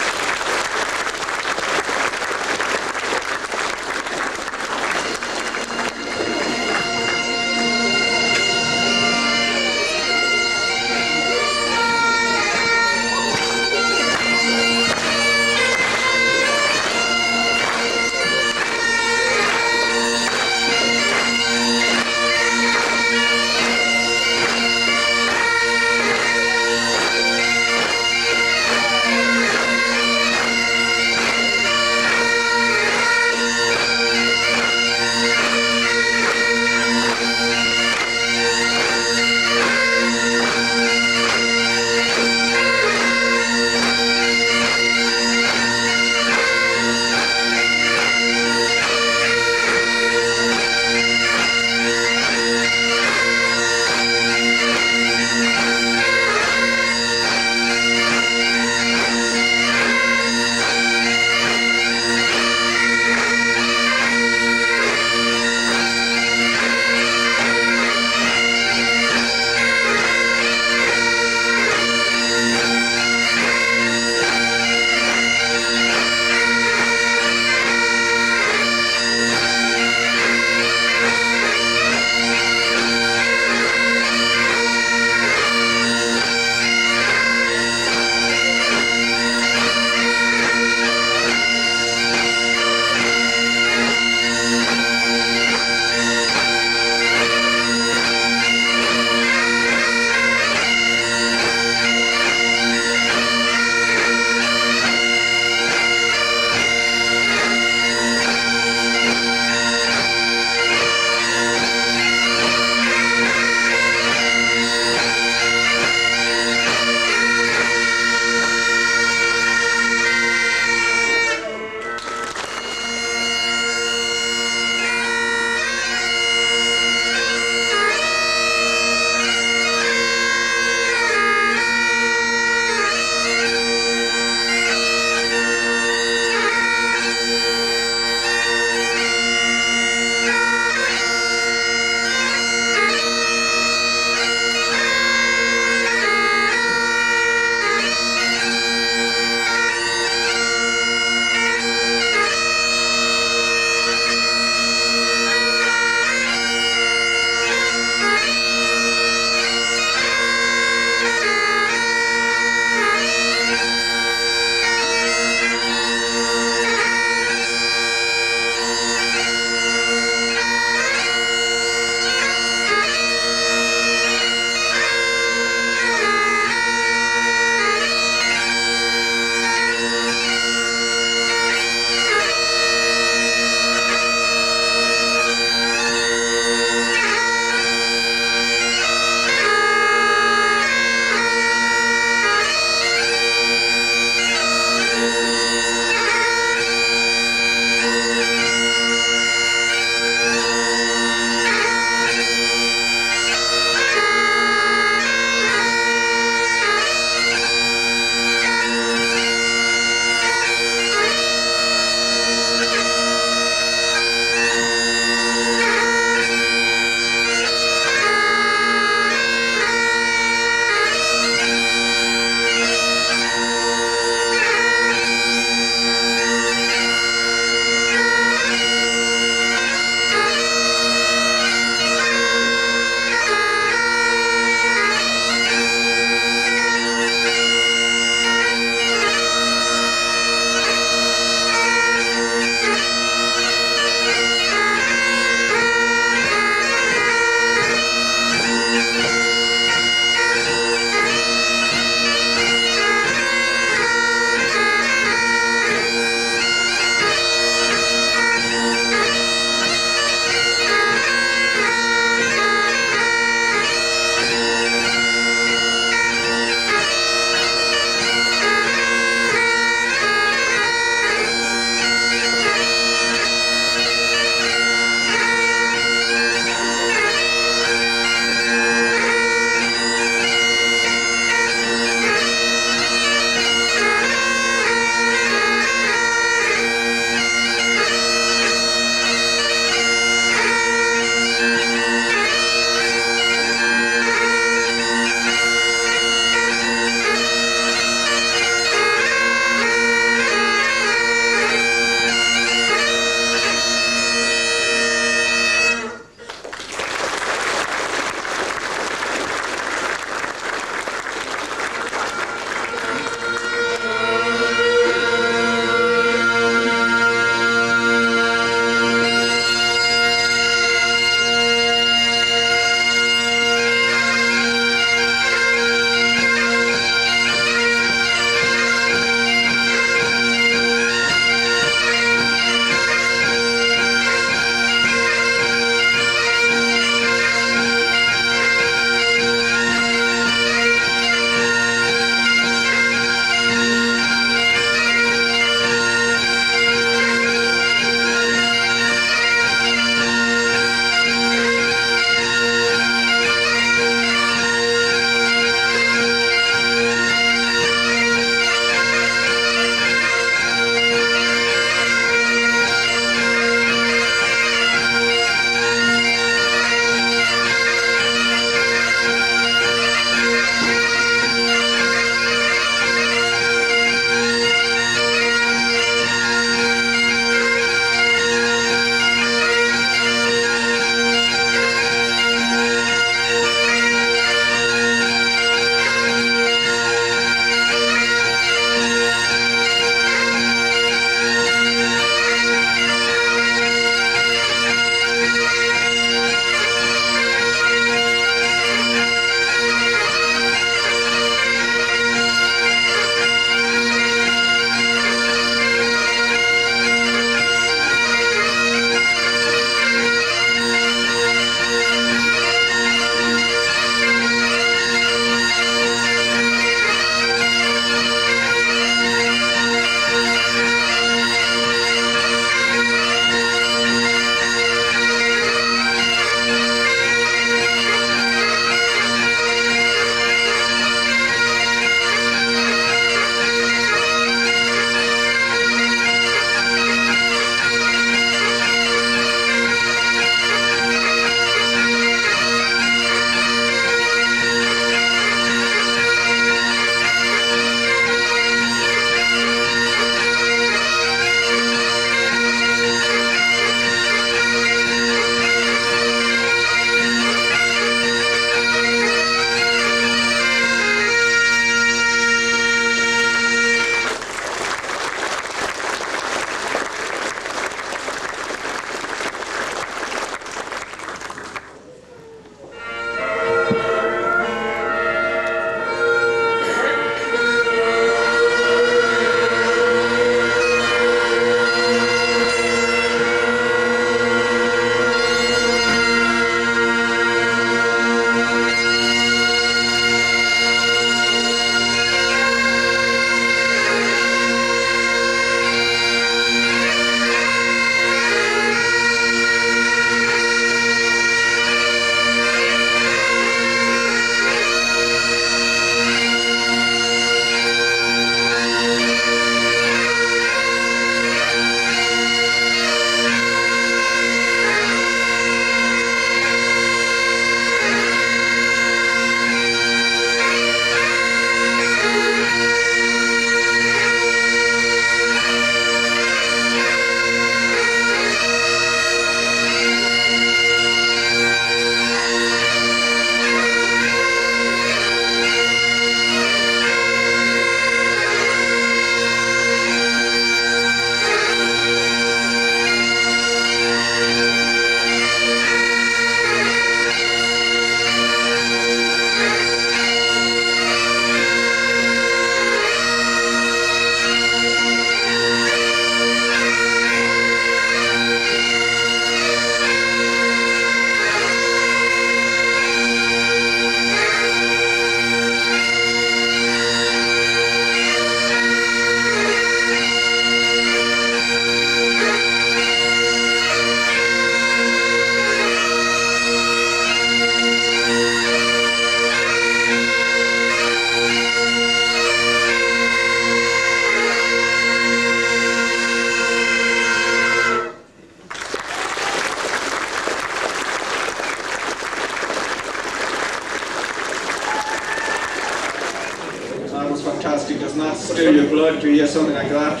That was fantastic. Doesn't that stir your blood to hear something like that?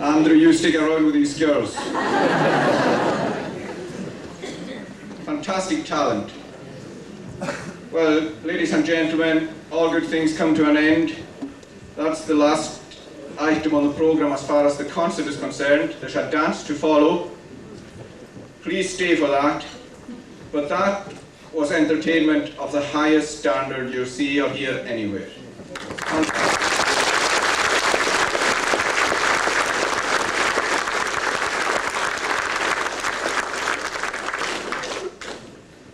Andrew, you stick around with these girls. Fantastic talent. Well, ladies and gentlemen, all good things come to an end. That's the last item on the programme as far as the concert is concerned. There's a dance to follow. Please stay for that. But that was entertainment of the highest standard you'll see or hear anywhere.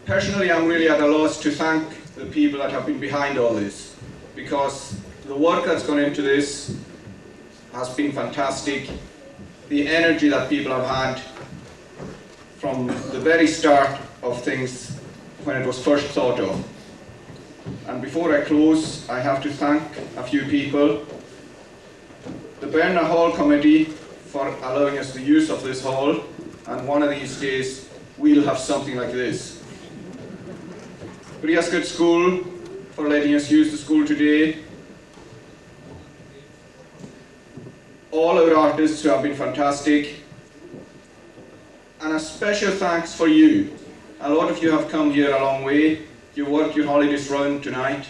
Personally, I'm really at a loss to thank the people that have been behind all this, because the work that's gone into this has been fantastic. The energy that people have had from the very start of things when it was first thought of. And before I close, I have to thank a few people. The Berna Hall Committee for allowing us the use of this hall, and one of these days we'll have something like this. Breasclete School for letting us use the school today. All our artists who have been fantastic. And a special thanks for you. A lot of you have come here a long way. You worked your holidays round tonight.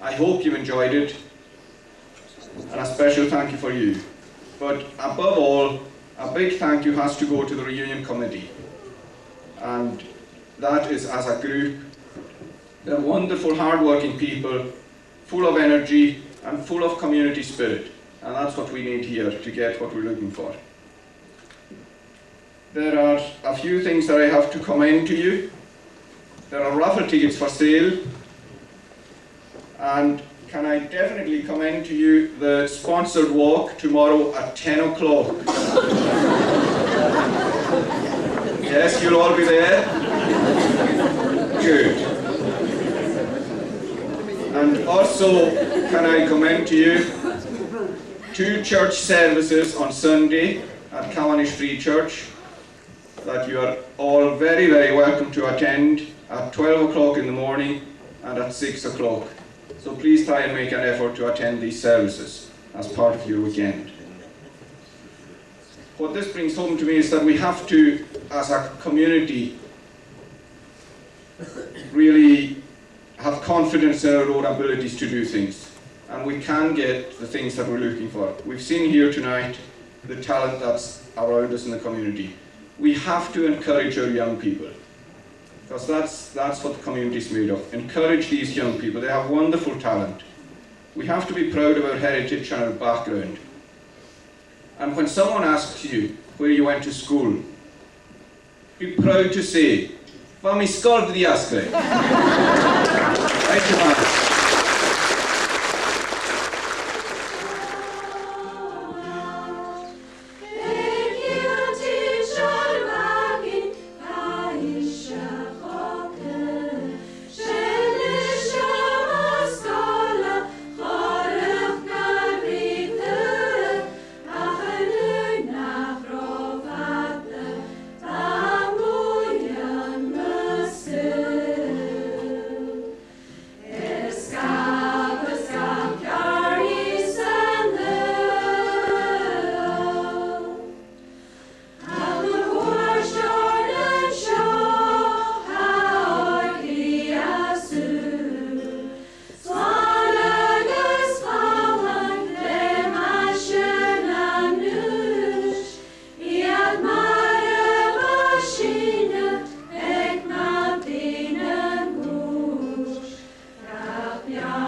I hope you enjoyed it. And a special thank you for you. But above all, a big thank you has to go to the reunion committee. And that is as a group. They're wonderful, hard-working people, full of energy and full of community spirit. And that's what we need here to get what we're looking for. There are a few things that I have to commend to you. There are raffle tickets for sale. And can I definitely commend to you the sponsored walk tomorrow at 10 o'clock. Yes, you'll all be there? Good. And also, can I commend to you 2 church services on Sunday at Cawanish Free Church that you are all very, very welcome to attend at 12 o'clock in the morning and at 6 o'clock. So please try and make an effort to attend these services as part of your weekend. What this brings home to me is that we have to, as a community, really have confidence in our own abilities to do things, and we can get the things that we're looking for. We've seen here tonight the talent that's around us in the community. We have to encourage our young people, because that's what the community is made of. Encourage these young people. They have wonderful talent. We have to be proud of our heritage and our background. And when someone asks you where you went to school, be proud to say, "Fami scoil Breasclete." Thank you, man. Yeah.